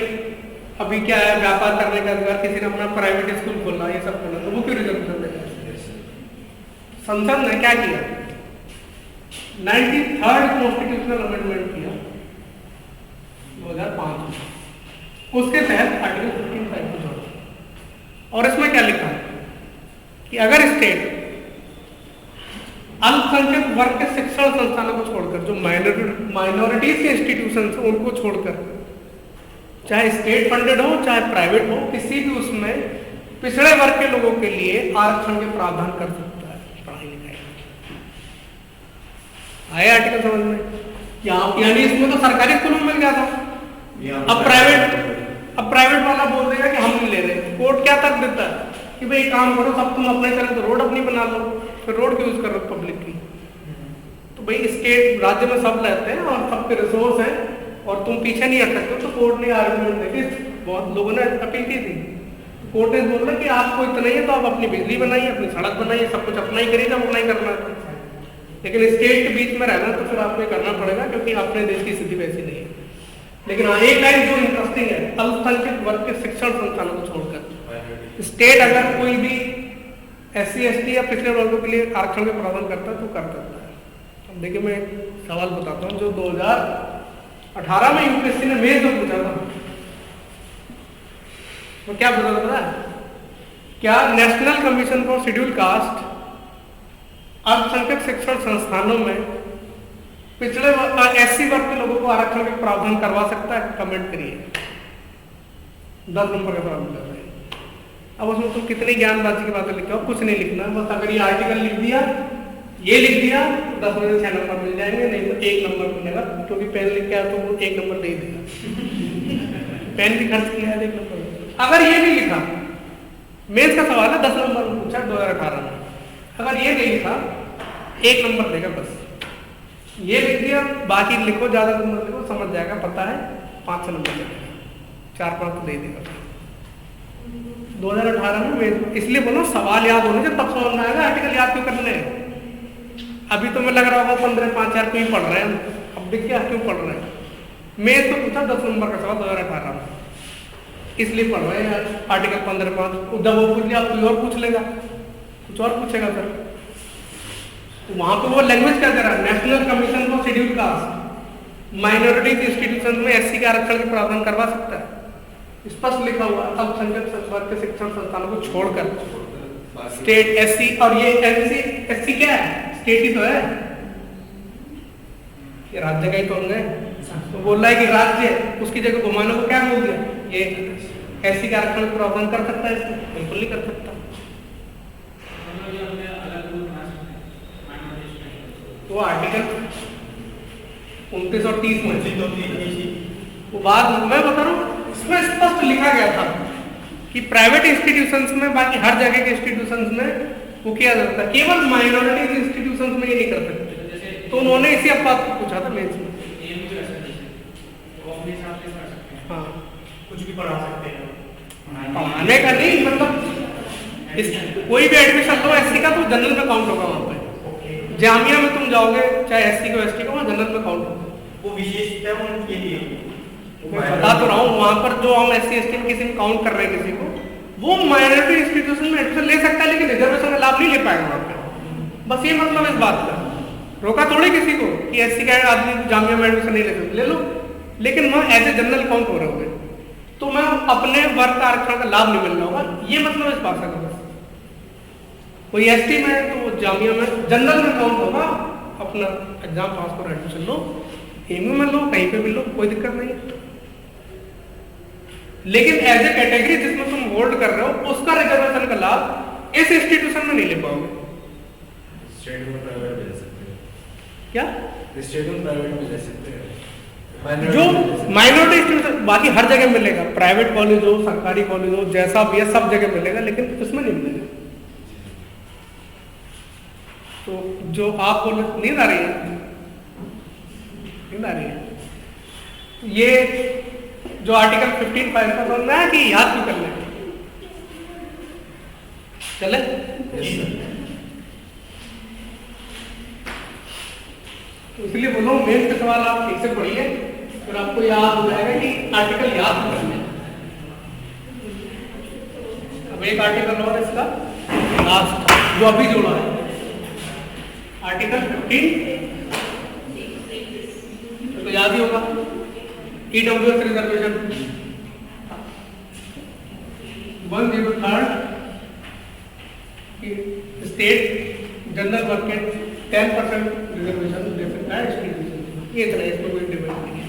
अभी क्या है, व्यापार करने का अधिकार, किसी ने अपना प्राइवेट स्कूल खोलना, ये सब खोलना, तो वो क्यों रिजर्वेशन देते हैं? संसद ने क्या किया, 93rd कॉन्स्टिट्यूशनल अमेंडमेंट किया 2005 में, उसके तहत आर्टिकल 15 को जोड़ा, और इसमें क्या लिखा है कि अगर स्टेट अल्पसंख्यक वर्ग के शिक्षण संस्थानों को छोड़कर, जो माइनॉरिटीज के इंस्टीट्यूशन उनको छोड़कर, चाहे स्टेट फंडेड हो चाहे प्राइवेट हो, किसी भी उसमें पिछड़े वर्ग के लोगों के लिए आरक्षण के प्रावधान कर सकता है पढ़ाई लिखाई। आए आर्टिकल समझ में? यानी इसमें तो सरकारी स्कूलों में मिल गया था, अब प्राइवेट वाला बोल देगा कि हम नहीं ले रहे। कोर्ट क्या तक देता है कि भाई काम करो, सब तुम अपने चले तो रोड अपनी बना लो, फिर रोड क्यों यूज कर रहे हो पब्लिक की? तो भाई स्टेट राज्य में सब रहते हैं और सबके रिसोर्स हैं, और तुम पीछे नहीं हट सकते हो, तो कोर्ट ने आर्गुमेंट देके बहुत लोगों ने अपील की थी। कोर्ट ने बोला कि आपको इतना ही है तो आप अपनी बिजली बनाइए, अपनी सड़क बनाइए, सब कुछ अपना ही करिए जब अपना ही करना है। लेकिन स्टेट के बीच में रहना तो फिर आपको ये करना पड़ेगा, क्योंकि अपने देश की स्थिति वैसी नहीं है। लेकिन हाँ, एक लाइन जो इंटरेस्टिंग है, अल्पसंख्यक वर्ग के शिक्षण संस्थानों को छोड़कर स्टेट अगर कोई भी SC ST या पिछड़े वर्गों के लिए आरक्षण के प्रावधान करता है तो कर सकता है। अब देखिए, मैं एक सवाल बताता हूँ जो 2018 में यूपीएससी ने मेन जो पूछा था, तो क्या पूछा था? क्या national commission for schedule caste अल्पसंख्यक शिक्षण संस्थानों में पिछड़े SC वर्ग के लोगों को आरक्षण के प्रावधान करवा सकता है? कमेंट करिए। 10 नंबर का सवाल पूछा था। अब उसमें तुम कितनी ज्ञानबाजी की बातें लिखो, कुछ नहीं लिखना, बस अगर ये आर्टिकल लिख दिया, ये लिख दिया, 10 में से 6 नंबर मिल जाएंगे, नहीं तो 1 नंबर मिलेगा, क्योंकि पेन लिख के आया तो वो 1 नंबर दे देगा। पेन भी खर्च किया है 1 नंबर। अगर ये नहीं लिखा, मेंस का सवाल है, 10 नंबर में पूछा 2018 में, अगर ये नहीं लिखा 1 नंबर देगा बस। ये लिख दिया, बाकी लिखो, ज्यादा नंबर लिखो, समझ जाएगा, पता है, 5 नंबर देगा, 4-5 तो दे देगा। 2018 में इसलिए बोलो सवाल याद होने से तब समझ में आएगा, आर्टिकल याद क्यों करने हैं। अभी तो मैं लग रहा होगा 15-5 क्यों पढ़ रहे हैं, अब देख क्या क्यों पढ़ रहे हैं। मैं तो पूछा 10 नंबर का सवाल 2018 में, इसलिए पढ़ रहे हैं आर्टिकल 15-5। जब वो पूछ लिया कोई और पूछ लेगा, कुछ और पूछेगा सर, तो वहां पर वो लैंग्वेज क्या कह रहा है? National commission for schedule caste minorities institution में SC के आरक्षण के प्रावधान करवा सकता है, स्पष्ट लिखा हुआ। अल्पसंख्यक वर्ग के शिक्षण संस्थानों को छोड़कर स्टेट SC, और ये SC क्या है? स्टेट ही तो है, ये राज्य का ही तो होंगे। तो बोल रहा है कि राज्य, उसकी जगह घुमाने को क्या बोल दिया? ये SC के आरक्षण का प्रावधान कर सकता है? बिल्कुल नहीं कर सकता। वो आर्टिकल 29 और 30 में वो बात मैं बता रहा हूँ, इसमें स्पष्ट लिखा गया था कि प्राइवेट इंस्टीट्यूशंस में, बाकी हर जगह के इंस्टीट्यूशंस में वो किया जाता है, केवल माइनॉरिटीज इंस्टीट्यूशंस में ये नहीं कर सकते। तो उन्होंने इसी बात को पूछा था मेंस में। हाँ, कुछ भी पढ़ा सकते हैं, पढ़ाने का नहीं, मतलब कोई भी एडमिशन लो SC का तो जनरल में काउंट होगा वहाँ पे। जामिया में तुम जाओगे, चाहे SC को ST को, वहाँ जनरल में काउंट होगा। वो विशेषता उनके लिए बता तो रहा हूँ, वहां पर जो हम SC ST में किसी में काउंट कर रहे हैं किसी को, वो माइनॉरिटी इंस्टीट्यूशन में एडमिशन ले सकता है, लेकिन रिजर्वेशन का लाभ नहीं ले पाएगा वहां पे। बस ये मतलब इस बात का, रोका थोड़ी किसी को कि SC का आदमी जामिया में एडमिशन नहीं ले सकते, ले लो, लेकिन वहाँ एज ए जनरल काउंट हो रहे होंगे, तो मैं अपने वर्ग का आरक्षण का लाभ नहीं मिल रहा होगा। ये मतलब इस भाषा का। बस कोई ST में है तो जामिया में जनरल में काउंट होगा, अपना एग्जाम पास करो, एडमिशन लो, एमयू में लो, कहीं पे भी लो, कोई दिक्कत नहीं है। लेकिन एज ए कैटेगरी जिसमें तुम होल्ड कर रहे हो, उसका रिजर्वेशन का लाभ इस इंस्टीट्यूशन में नहीं ले पाओगे। स्टेट में प्राइवेट में ले सकते हैं क्या? स्टेट में प्राइवेट में ले सकते हैं, जो माइनॉरिटी इंस्टीट्यूशन बाकी हर जगह मिलेगा, प्राइवेट कॉलेज हो, सरकारी कॉलेज हो, जैसा भी है सब जगह मिलेगा, लेकिन उसमें नहीं मिलेगा। तो जो आप बोल नींद आ रही है, नींद आ रही है, ये जो आर्टिकल 15(5) का समझ में आया कि याद क्यों करना है? चले तो इसलिए बोलो, मेन के सवाल आप ठीक से पढ़िए, फिर आपको याद हो जाएगा कि आर्टिकल याद क्यों करना है। अब एक आर्टिकल और इसका लास्ट जो अभी जोड़ा है, आर्टिकल 15 तो याद ही होगा, EWS रिजर्वेशन 1/3 स्टेट जनरल वर्ग के 10% रिजर्वेशन दे सकता है इंस्टीट्यूशन। ये इतना, इसमें कोई डिबेट नहीं है।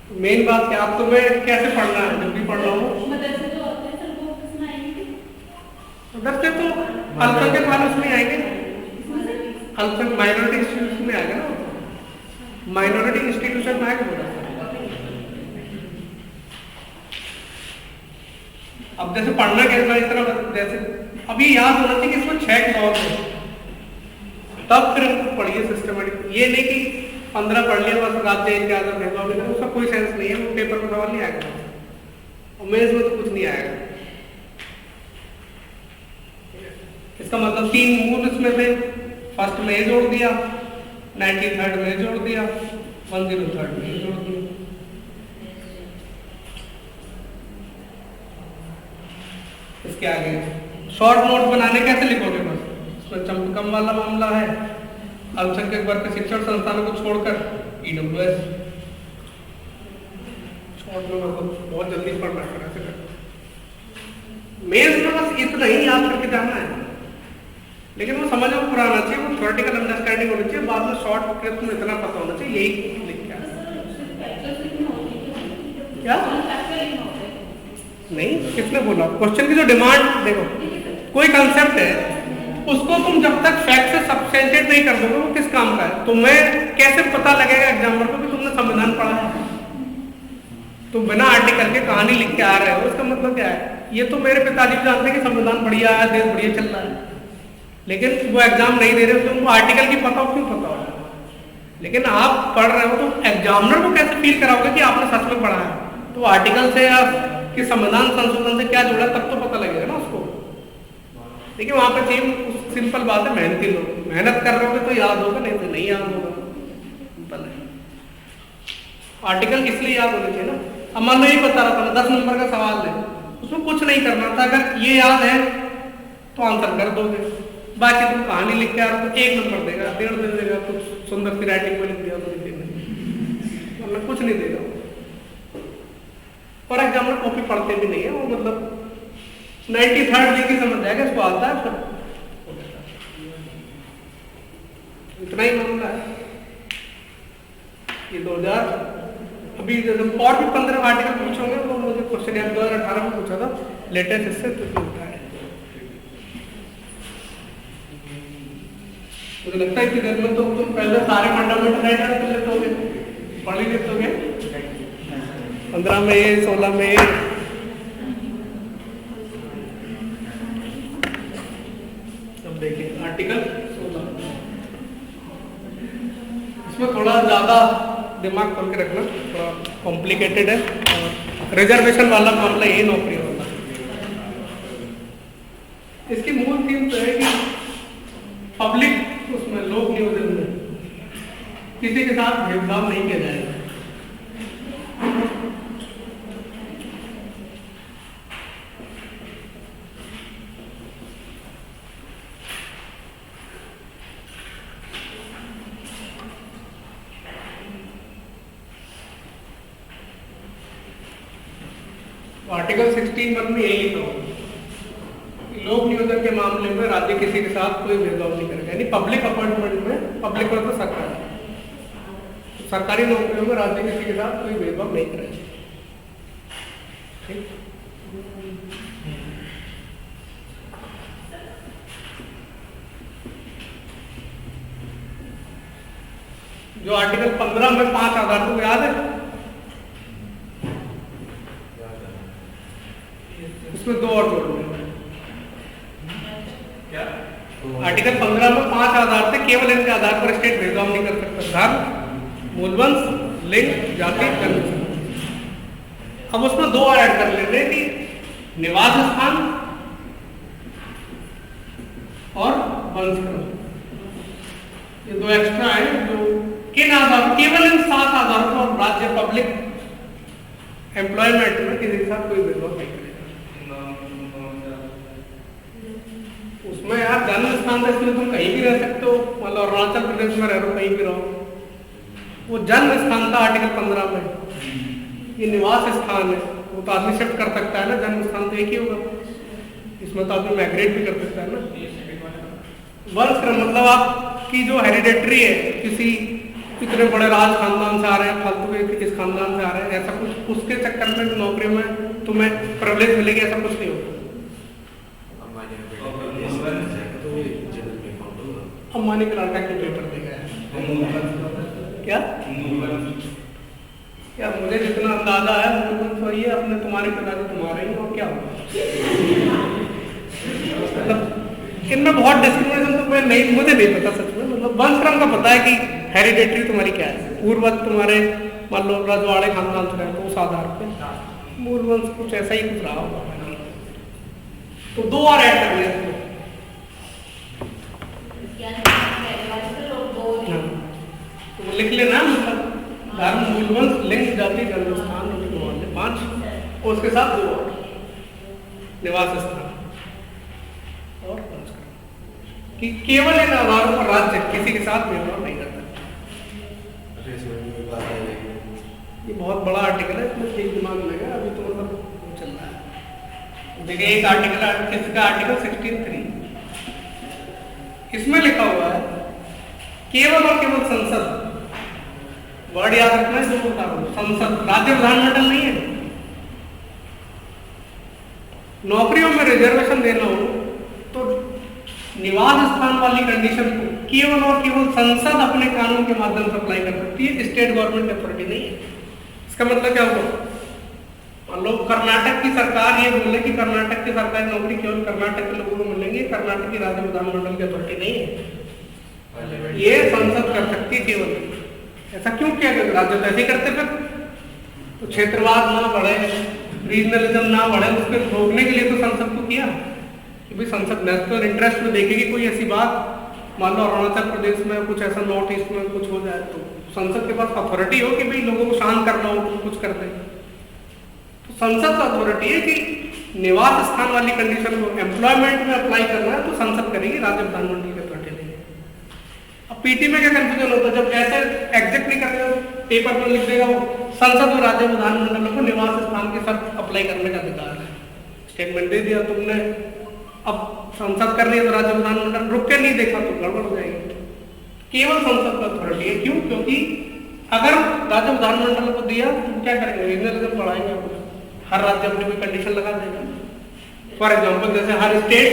तो मेन बात क्या, आप तुम्हें कैसे पढ़ना है? जब भी पढ़ रहा हूँ मदरसे जो होते हैं सर, वो किसमें आएंगे? मदरसे तो अल्पसंख्यक वाले उसमें आएंगे, अल्पसंख्यक माइनॉरिटी इंस्टीट्यूशन में आएगा ना, माइनॉरिटी इंस्टीट्यूशन में आएगा। अब जैसे पढ़ना कैसे, इस तरह जैसे अभी याद होना चाहिए कि इसमें 6 क्लॉज है, तब फिर हमको पढ़िए सिस्टमेटिक। ये नहीं कि 15 पढ़ लिया बस रात देख के आधा भेदभाव नहीं, उसका कोई सेंस नहीं है, वो पेपर में सवाल नहीं आएगा और मेंस में तो कुछ नहीं आएगा। इसका मतलब 3 मूल इसमें थे, फर्स्ट में ये जोड़ दिया, 93rd में जोड़ दिया, 103rd में जोड़ दिया। इसके आगे शॉर्ट नोट बनाने कैसे लिखोगे? बस इसमें चंपकम वाला मामला है, अल्पसंख्यक वर्ग के शिक्षण संस्थानों को छोड़कर EWS। शॉर्ट नोट मतलब बहुत जल्दी पढ़ना है, ऐसे करना। मेंस में बस इतना ही याद करके जाना है, लेकिन वो समझ में पुराना चाहिए, वो थ्योरेटिकल अंडरस्टैंडिंग होनी चाहिए, बाद में शॉर्ट क्लिप में इतना पता होना चाहिए, यही लिख के क्या नहीं। किसने बोला? क्वेश्चन की जो डिमांड देखो, कोई कंसेप्ट है उसको तुम जब तक फैक्ट से सब्सटेंशिएट नहीं कर दोगे वो किस काम का है? तुम्हें कैसे पता लगेगा एग्जामिनर को कि तुमने संविधान पढ़ा है? तुम बिना आर्टिकल के कहानी लिख के आ रहे हो, उसका मतलब क्या है? ये तो मेरे पिताजी जानते हैं कि संविधान बढ़िया है, देश बढ़िया चल रहा है, लेकिन वो एग्जाम नहीं दे रहे, तो उनको आर्टिकल की पता हो, क्यों पता हो? लेकिन आप पढ़ रहे हो तो एग्जामिनर को कैसे फील कराओगे कि आपने सच में पढ़ा है? तो आर्टिकल से या कि संविधान संशोधन से क्या जुड़ा, तब तो पता लगेगा ना उसको। देखिए वहां पर चाहिए सिंपल बात है, मेहनती लोग, मेहनत कर रहे हो तो याद होगा, नहीं तो नहीं याद होगा, सिंपल है। आर्टिकल इसलिए याद होने चाहिए ना। अब मान लो ये बता रहा था 10 नंबर का सवाल है, उसमें कुछ नहीं करना था, अगर ये याद है तो आंसर कर दोगे, बाकी तुम कहानी लिख के आ रहे हो तो 1 नंबर देगा, 1.5 दे देगा, कुछ सुंदर सी राइटिंग में लिख दिया तो मतलब कुछ नहीं देगा। और एग्जामिनर कॉपी पढ़ते भी नहीं है, वो मतलब 93rd की समझ जाएगा, इसको आता है, इतना ही मामला है। ये 2000 अभी और भी 15 आर्टिकल पूछोगे तो मुझे क्वेश्चन यार 2018 में पूछा था, लेटेस्ट इससे तो होता है। मुझे लगता है कि देर में तो तुम पहले सारे फंडामेंटल राइट कर लेते होगे, पढ़ ही लेते होगे 15 में 16 में। अब देखिए आर्टिकल 16, इसमें थोड़ा ज्यादा दिमाग खोल के रखना, थोड़ा कॉम्प्लिकेटेड है, और रिजर्वेशन वाला मामला ये नौकरी वाला। इसकी मूल थीम तो है कि पब्लिक उसमें लोक नियोजन में किसी के साथ भेदभाव नहीं किया जाएगा। आर्टिकल 16(1) में यही लिखा होगा, लोक नियोजन के मामले में राज्य किसी के साथ कोई भेदभाव नहीं करेगा, यानी पब्लिक अपॉइंटमेंट में, पब्लिक मतलब सरकार, सरकारी नौकरियों में राज्य किसी के साथ कोई भेदभाव नहीं करेगा। ठीक, जो आर्टिकल 15 में 5 आधार को याद है, उसमें 2 और जोड़ने हैं। आर्टिकल 15 में 5 आधार थे, केवल इनके आधार पर स्टेट भेदभाव नहीं कर सकता, धर्म, मूलवंश, लिंग, जाति, जन्म। अब उसमें 2 और ऐड कर लेते हैं कि निवास स्थान और वंशक्रम, ये 2 एक्स्ट्रा है जो किन आधार, केवल इन 7 आधारों पर राज्य पब्लिक एम्प्लॉयमेंट में किसी के साथ कोई भेदभाव नहीं करेगा। उसमें यार जन्म स्थान है, इसमें तुम कहीं भी रह सकते हो, मतलब अरुणाचल प्रदेश में रह रहे हो, कहीं भी रहो, वो जन्म स्थान था आर्टिकल 15 में। ये निवास स्थान है, वो तो आदमी शिफ्ट कर सकता है ना, जन्म स्थान तो एक ही होगा, इसमें तो आदमी माइग्रेट भी कर सकता है ना। वंशक्रम मतलब आपकी जो हेरिडेटरी है, किसी इतने बड़े राज खानदान से आ रहे हैं, फालतू के इस खानदान से आ रहे हैं, ऐसा कुछ उसके चक्कर में नौकरी में तुम्हें प्रिविलेज मिलेगी, ऐसा कुछ नहीं होगा। अम्बानी का लड़का क्यों पेपर देगा क्या? क्या मुझे जितना अंदाजा है मूलवंश वही है, अपने तुम्हारे पिताजी तुम्हारे ही, और क्या होगा? मतलब इनमें बहुत डिस्क्रिमिनेशन तो मैं नहीं, मुझे नहीं पता सच में, मतलब वंशक्रम का पता है कि हेरिडेटरी तुम्हारी क्या है, पूर्वज तुम्हारे मान लो रजवाड़े खानदान से रहे तो उस आधार पे मूल वंश कुछ ऐसा ही कुछ रहा होगा। तो 2 और ऐड कर लिया इसमें। हाँ, तो लिख लेना, मतलब धर्म, मूल वंश, लिंग, जाति, जन्मस्थान, 5 और उसके साथ 2 और निवास स्थान और वंशक्रम कि केवल इन आधारों पर राज्य किसी के साथ भेदभाव नहीं करता। ये बहुत बड़ा आर्टिकल है, इसमें ठीक दिमाग में लगा, अभी तो मतलब चल रहा है। देखिए एक आर्टिकल, किसका आर्टिकल 16(3), इसमें लिखा हुआ है केवल और केवल संसद, वर्ड याद रखना है, जो बता रहा हूं, संसद, राज्य विधानमंडल नहीं है। नौकरियों में रिजर्वेशन देना हो तो निवास स्थान वाली कंडीशन को केवल और केवल संसद अपने कानून के माध्यम से अप्लाई कर सकती है, स्टेट गवर्नमेंट अथॉरिटी नहीं है। इसका मतलब क्या हुआ, मान लो कर्नाटक की सरकार ये बोले कि कर्नाटक की सरकारी नौकरी केवल कर्नाटक के लोगों को मिलेंगी, कर्नाटक की राज्य विधानमंडल की अथॉरिटी नहीं है, ये संसद कर सकती है केवल। ऐसा क्यों किया गया, राज्य तो ऐसे ही करते फिर, तो क्षेत्रवाद ना बढ़े, रीजनलिज्म ना बढ़े, उसको रोकने के लिए तो संसद को किया कि भाई संसद नेशनल इंटरेस्ट में देखेगी कोई ऐसी बात, मान लो अरुणाचल प्रदेश में कुछ ऐसा, नॉर्थ ईस्ट में कुछ हो जाए तो संसद के पास अथॉरिटी हो कि भाई लोगों को शांत करना हो तो कुछ कर दे। तो संसद का अथॉरिटी है कि निवास स्थान वाली कंडीशन को एम्प्लॉयमेंट में अप्लाई करना है तो संसद करेगी, राज्य विधानमंडल की अथॉरिटी नहीं है। अब पीटी में क्या कंफ्यूजन होता है, जब ऐसे एग्जैक्ट नहीं करेगा, पेपर पर लिख देगा वो संसद और राज्य विधानमंडलों को निवास स्थान के साथ अप्लाई करने का अधिकार है, स्टेटमेंट दे दिया तुमने, अब संसद कर रही है तो राज्य विधानमंडल रुक के नहीं देखा तो गड़बड़ हो जाएगी। केवल संसद का अथॉरिटी है, क्यों, क्योंकि अगर राज्य विधानमंडल को दिया तो क्या करेंगे, रीजनलिज्म बढ़ाएंगे, हर राज्य अपनी कोई कंडीशन लगा देगा। फॉर एग्जाम्पल जैसे हर स्टेट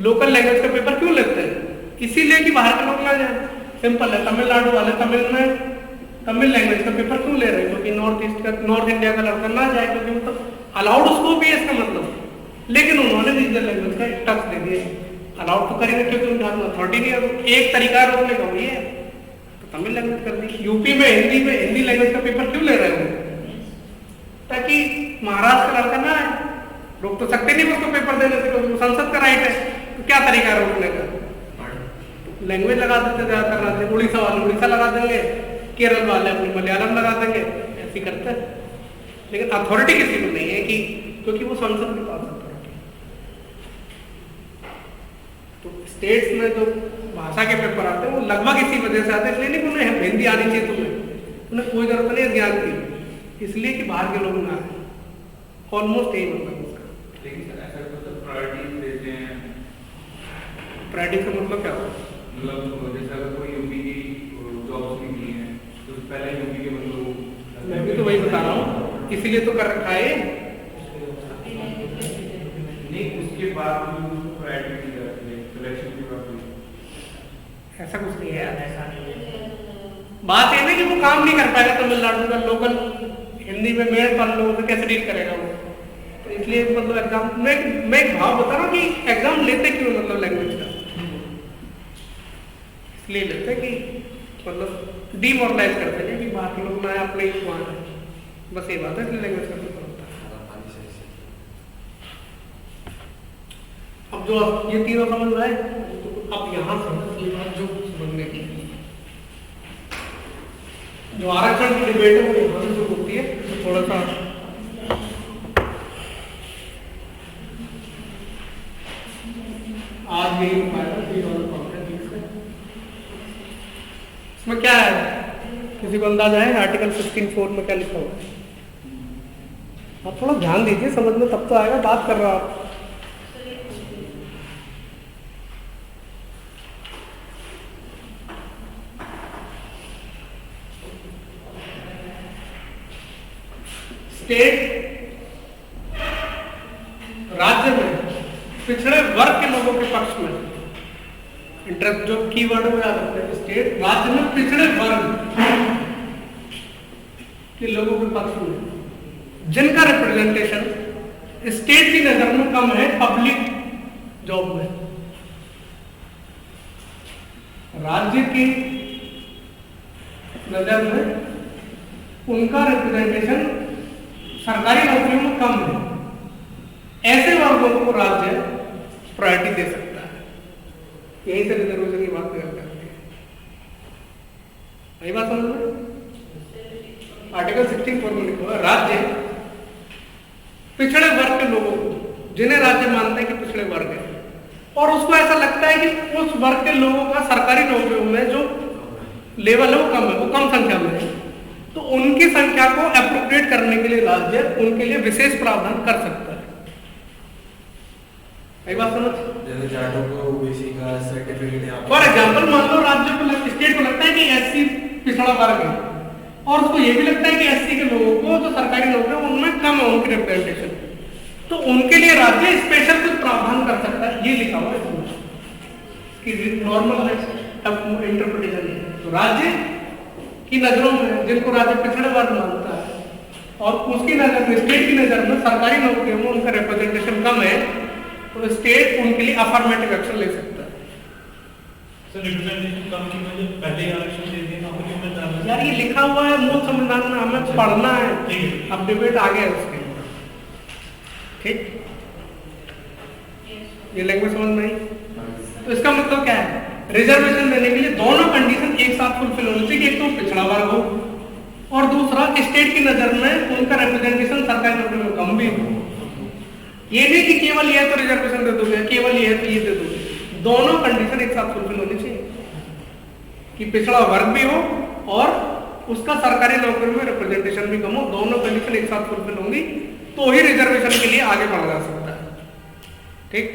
लोकल लैंग्वेज का पेपर क्यों लेते हैं, इसीलिए कि बाहर के लोग ना जाए, सिंपल है। तमिलनाडु वाले तमिल में तमिल लैंग्वेज का पेपर क्यों ले रहे हैं, क्योंकि नॉर्थ इंडिया का लड़का ना जाए, क्योंकि मतलब अलाउड उसको भी है इसका मतलब, लेकिन उन्होंने रीजनल लैंग्वेज का टच दे दिया, अलाउड तो करेंगे क्योंकि उनके हाथ में अथॉरिटी नहीं है। एक तरीका रोकने का वही है, तो तमिल लैंग्वेज कर दी। यूपी में हिंदी लैंग्वेज का पेपर क्यों ले रहे हो, ताकि महाराष्ट्र का लड़का ना आए, रोक तो सकते नहीं उसको पेपर देने से, क्योंकि संसद का राइट है, तो क्या तरीका है रोकने का, लैंग्वेज लगा देते ज्यादातर राज्य, उड़ीसा वाले उड़ीसा लगा देंगे, केरल वाले अपनी मलयालम लगा देंगे, ऐसे करते हैं। लेकिन अथॉरिटी किसी को नहीं है कि, क्योंकि वो संसद के पास अथॉरिटी। तो स्टेट्स में जो भाषा के पेपर आते हैं वो लगभग इसी वजह से आते हैं, इसलिए नहीं उन्हें हिंदी आनी चाहिए, उन्हें कोई जरूरत नहीं है ज्ञान की, इसलिए कि बाहर के लोग ना आए, ऑलमोस्ट यही मतलब उसका। लेकिन सर ऐसा तो प्रायोरिटी देते हैं, प्रायोरिटी का मतलब क्या होगा, मतलब जैसे अगर कोई यूपी की जॉब्स निकली है तो पहले यूपी के बंदों, मैं भी तो वही बता रहा हूँ, इसीलिए तो कर रखा है। नहीं, उसके बाद प्रायोरिटी दी जाती है सिलेक्शन के बाद, ऐसा कुछ नहीं है, ऐसा बात ये नहीं कि वो काम नहीं कर पाएगा, तमिलनाडु का लोकल हिंदी में मेड़ पर लोगों से कैसे डील करेगा वो, तो इसलिए मतलब एग्जाम मैं एक भाव बता रहा हूँ कि एग्जाम लेते क्यों, मतलब लैंग्वेज का इसलिए लेते कि मतलब डीमोरलाइज करते हैं कि बाहर के लोग ना अपने ही वहाँ है, बस ये बात है, इसलिए लैंग्वेज का पेपर होता है। अब जो ये तीनों समझ में आए, तो अब यहाँ से बात जो समझने की जो आरक्षण की डिबेट है वो यहाँ से जो होती है, तो थोड़ा सा आज यही हो पाएगा। इसमें क्या है, किसी को अंदाजा है आर्टिकल 16(4) में क्या लिखा हुआ है? आप थोड़ा ध्यान दीजिए, समझ में तब तो आएगा, बात कर रहा हूं। स्टेट राज्य में पिछड़े वर्ग के लोगों के पक्ष में, इंटरेस्ट जो कीवर्ड में याद रखते हैं, स्टेट राज्य में पिछड़े वर्ग के लोगों के पक्ष में जिनका रिप्रेजेंटेशन स्टेट की नजर में कम है पब्लिक जॉब में, राज्य की नजर में उनका रिप्रेजेंटेशन सरकारी नौकरियों में कम है, ऐसे वर्गों को राज्य प्रायोरिटी दे सकता है। यही से रिजर्वेशन की बात करते हैं। यही बात समझ में आर्टिकल 64 में लिखा हुआ राज्य पिछड़े वर्ग के लोगों को, जिन्हें राज्य मानते हैं कि पिछड़े वर्ग है, और उसको ऐसा लगता है कि उस वर्ग के लोगों का सरकारी नौकरियों में जो लेवल है वो कम है, वो कम संख्या में है, तो उनकी संख्या को एप्रोप्रिएट करने के लिए राज्य उनके लिए विशेष प्रावधान कर सकता है। यही बात समझ? जैसे जाटों को ओबीसी का सर्टिफिकेट यहाँ फॉर एग्जाम्पल मान लो राज्य को स्टेट को लगता है कि एससी पिछड़ा वर्ग है, और उसको ये भी लगता है कि एससी के लोगों को जो सरकारी नौकरी है उनमें कम है उनकी रिप्रेजेंटेशन, तो उनके लिए राज्य स्पेशल कुछ प्रावधान कर सकता है। ये लिखा हुआ है कि नॉर्मल इंटरप्रिटेशन है। तो राज्य की नजरों में जिनको राज्य पिछड़े वर्ग मानता है और उसकी नजर में, स्टेट की नजर में सरकारी नौकरियों में उनका रिप्रेजेंटेशन कम है, तो स्टेट उनके लिए अफर्मेटिव एक्शन ले सकता है। सर रिप्रेजेंटेशन कम की वजह पहले आरक्षण दे दिए नौकरियों में डालना। यार ये लिखा हुआ है मूल संविधान में, हमें पढ़ना है, ठीक है। अब डिबेट आ गया उसके। ठीक, ये लैंग्वेज समझ में आई? तो इसका मतलब क्या है? रिजर्वेशन देने के लिए दोनों कंडीशन एक साथ फुलफिल होनी चाहिए, एक तो पिछड़ा वर्ग हो और दूसरा स्टेट की नजर में उनका रिप्रेजेंटेशन सरकारी नौकरी में कम भी हो। ये नहीं कि केवल ये है तो रिजर्वेशन दे दोगे, केवल ये है तो ये दे दोगे, दोनों कंडीशन एक साथ फुलफिल होनी चाहिए कि पिछड़ा वर्ग भी हो और उसका सरकारी नौकरी में रिप्रेजेंटेशन भी कम हो। दोनों कंडीशन एक साथ फुलफिल होंगी तो ही रिजर्वेशन के लिए आगे बढ़ा जा सकता है। ठीक,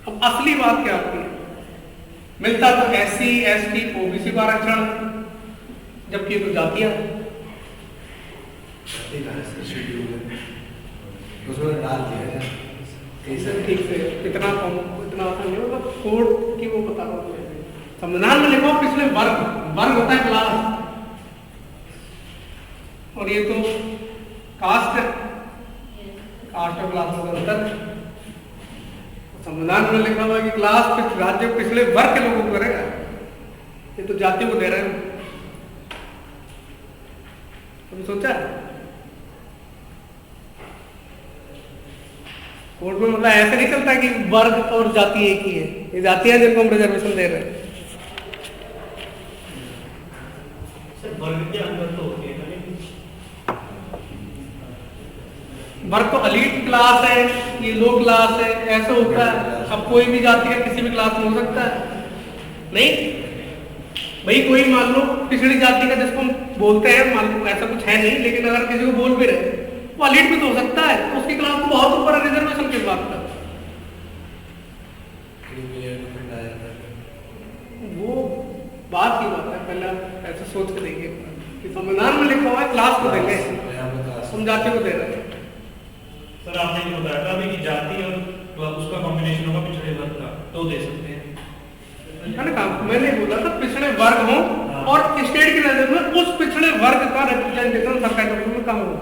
अब असली बात क्या आती है? मिलता तो एससी, एसटी, ओबीसी का आरक्षण, जबकि तो जातियां उसमें डाल दिया है। ठीक से इतना कम, इतना आसान नहीं होगा। कोड की वो बता रहा हूँ, संविधान में लिखो पिछले वर्ग, वर्ग होता है क्लास, और ये तो कास्ट है, कास्ट और क्लास में अंतर। संविधान में लिखा हुआ है कि क्लास राज्य पिछले वर्ग के लोगों को करेगा, ये तो जाति को दे रहे हैं। तुम सोचा कोर्ट में मतलब ऐसे नहीं चलता कि वर्ग और जाति एक ही है, ये जातियां जिनको हम रिजर्वेशन दे रहे हैं। सर वर्ग के अंदर तो होते हैं वर्ग तो एलीट क्लास है, ये लो क्लास है, ऐसा होता है। अब कोई भी जाति का किसी भी क्लास में हो सकता है नहीं भाई? कोई मान लो पिछड़ी जाति का जिसको हम बोलते हैं, मान लो ऐसा कुछ है नहीं, लेकिन अगर किसी को बोल भी रहे वो एलीट भी तो हो सकता है, तो उसकी क्लास तो बहुत ऊपर है रिजर्वेशन के बात का। वो बात की बात है, पहले ऐसे सोच के देखिए कि संविधान में लिखा हुआ है क्लास को देंगे, हम जाति को दे रहे हैं। सर आपने जो बताया था अभी कि जाति और उसका कॉम्बिनेशन होगा पिछड़े वर्ग का, तो दे सकते हैं। मैंने कहा, मैंने बोला था पिछड़े वर्ग हो और स्टेट की नजर में उस पिछड़े वर्ग का रिप्रेजेंटेशन सरकारी नौकरी में कम हो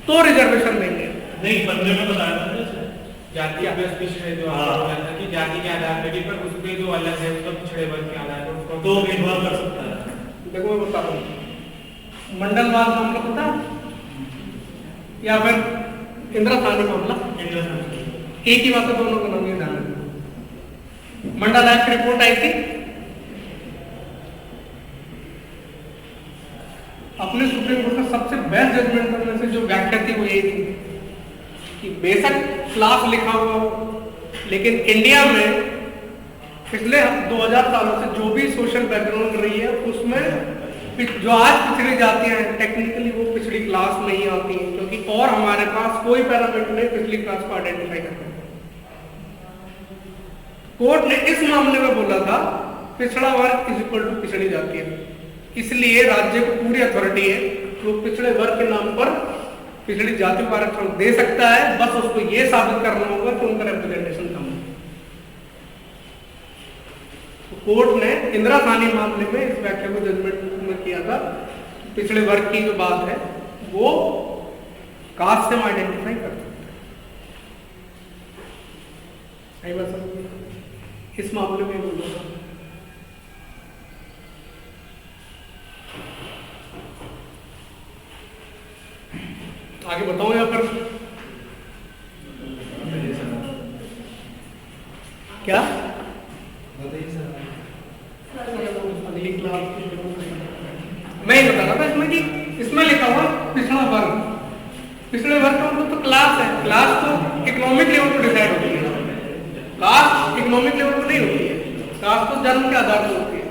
तो रिजर्वेशन देंगे। नहीं 15 में बताया था ना जाति प्लस पिछड़े जो कि जाति के आधार पे भी, पर उसके जो अलग है उसका पिछड़े वर्ग के आधार पर उसको तो भेदभाव कर सकता है। देखो मैं बता रहा हूँ, मंडलवाद मामला पता या फिर इंदिरा साहनी मामला, एक ही बात है, दोनों का नाम नहीं जाना। मंडल एक्ट रिपोर्ट आई थी, अपने सुप्रीम कोर्ट का सबसे बेस्ट जजमेंट में से जो व्याख्या थी वो यही थी कि बेशक क्लास लिखा हुआ हो, लेकिन इंडिया में पिछले 2000 सालों से जो भी सोशल बैकग्राउंड रही है उसमें जो आज पिछड़ी जाती हैं टेक्निकली वो पिछड़ी क्लास में ही आती हैं, क्योंकि और हमारे पास कोई पैरामीटर नहीं पिछली क्लास को आइडेंटिफाई करने का। कोर्ट ने इस मामले में बोला था पिछड़ा वर्ग इज इक्वल टू पिछड़ी जाती है, इसलिए राज्य को पूरी अथॉरिटी है जो पिछड़े वर्ग के नाम पर पिछड़ी जाति को आरक्षण दे सकता है, बस उसको ये साबित करना होगा कि उनका रिप्रेजेंटेशन कम है। तो कोर्ट ने इंदिरा साहनी मामले में इस व्याख्या को जजमेंट में किया था, पिछड़े वर्ग की जो बात है वो कास्ट से हम आइडेंटिफाई कर सकते हैं। सही बात समझ? इस मामले में बोलूँगा। आगे बताऊं या फिर क्या? बताइए सर। अगली क्लास मैं ही बता रहा था इसमें कि इसमें लिखा हुआ पिछड़ा वर्ग। पिछड़े वर्ग का मतलब तो क्लास है। क्लास तो इकोनॉमिक लेवल पर डिसाइड होती है, क्लास इकोनॉमिक लेवल पर नहीं होती है, क्लास तो जन्म के आधार पर होती है।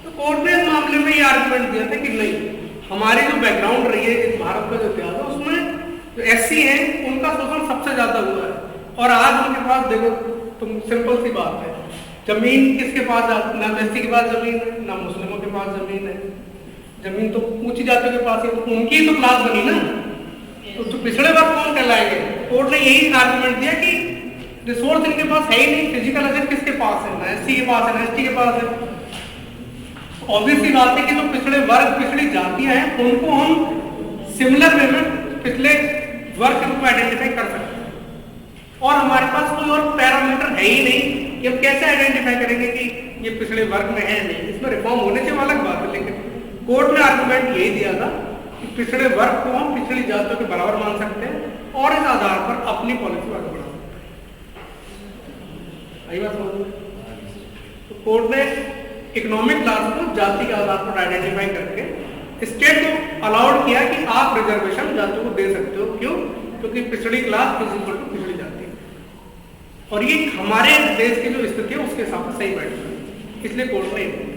तो कोर्ट ने इस मामले में ये आर्गुमेंट दिया था कि नहीं, हमारी जो बैकग्राउंड रही है इस भारत का जो इतिहास है उसमें जो एससी है उनका शोषण सबसे ज्यादा हुआ है। और आज उनके पास देखो तुम सिंपल सी बात है, जमीन किसके पास, ना एससी के पास जमीन है ना मुस्लिमों के पास जमीन है, जमीन तो ऊंची जातियों के पास है, तो उनकी तो क्लास बनी ना। तो जो पिछड़े वर्ग कौन कहलाएंगे? कोर्ट ने यही आर्गुमेंट दिया कि रिसोर्स इनके पास है ही नहीं, फिजिकल एसेट किसके पास है, ना एससी के पास है ना एसटी के पास है। ऑब्वियस सी बात है कि जो पिछड़े वर्ग पिछड़ी जातियां हैं उनको हम सिमिलर वे में पिछले वर्ग के रूप में आइडेंटिफाई कर सकते हैं। और हमारे पास कोई और पैरामीटर है ही नहीं कि हम कैसे आइडेंटिफाई करेंगे कि ये पिछड़े वर्ग में है नहीं। इसमें रिफॉर्म होने से अलग बात है, लेकिन कोर्ट ने आर्गुमेंट यही दिया था कि पिछड़े वर्ग को हम पिछड़ी जातियों के बराबर मान सकते हैं और इस आधार पर अपनी पॉलिसी आगे बढ़ा सकते हैं। आई बात समझ में? तो कोर्ट ने इकोनॉमिक क्लास को जाति के आधार पर आइडेंटिफाई करके स्टेट को अलाउड किया कि आप रिजर्वेशन जातियों को दे सकते हो। क्यों? क्योंकि पिछड़ी क्लास इज इक्वल टू पिछड़ी जाति, और ये हमारे देश की जो स्थिति है उसके हिसाब से सही बैठता है, इसलिए कोर्ट ने किया।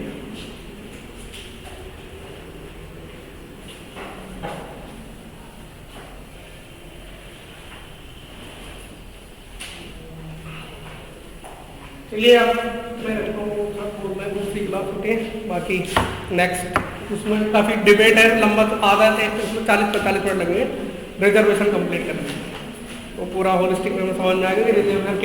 चलिए अब मैं रखता हूँ, मैं दूसरी क्लास होती है, बाकी नेक्स्ट उसमें काफ़ी डिबेट है, लंबा तो आधा है, उसमें 40-45 मिनट लगेंगे रिजर्वेशन कंप्लीट करने में। वो पूरा होलिस्टिक में समझ में आ गया कि रिजर्वेशन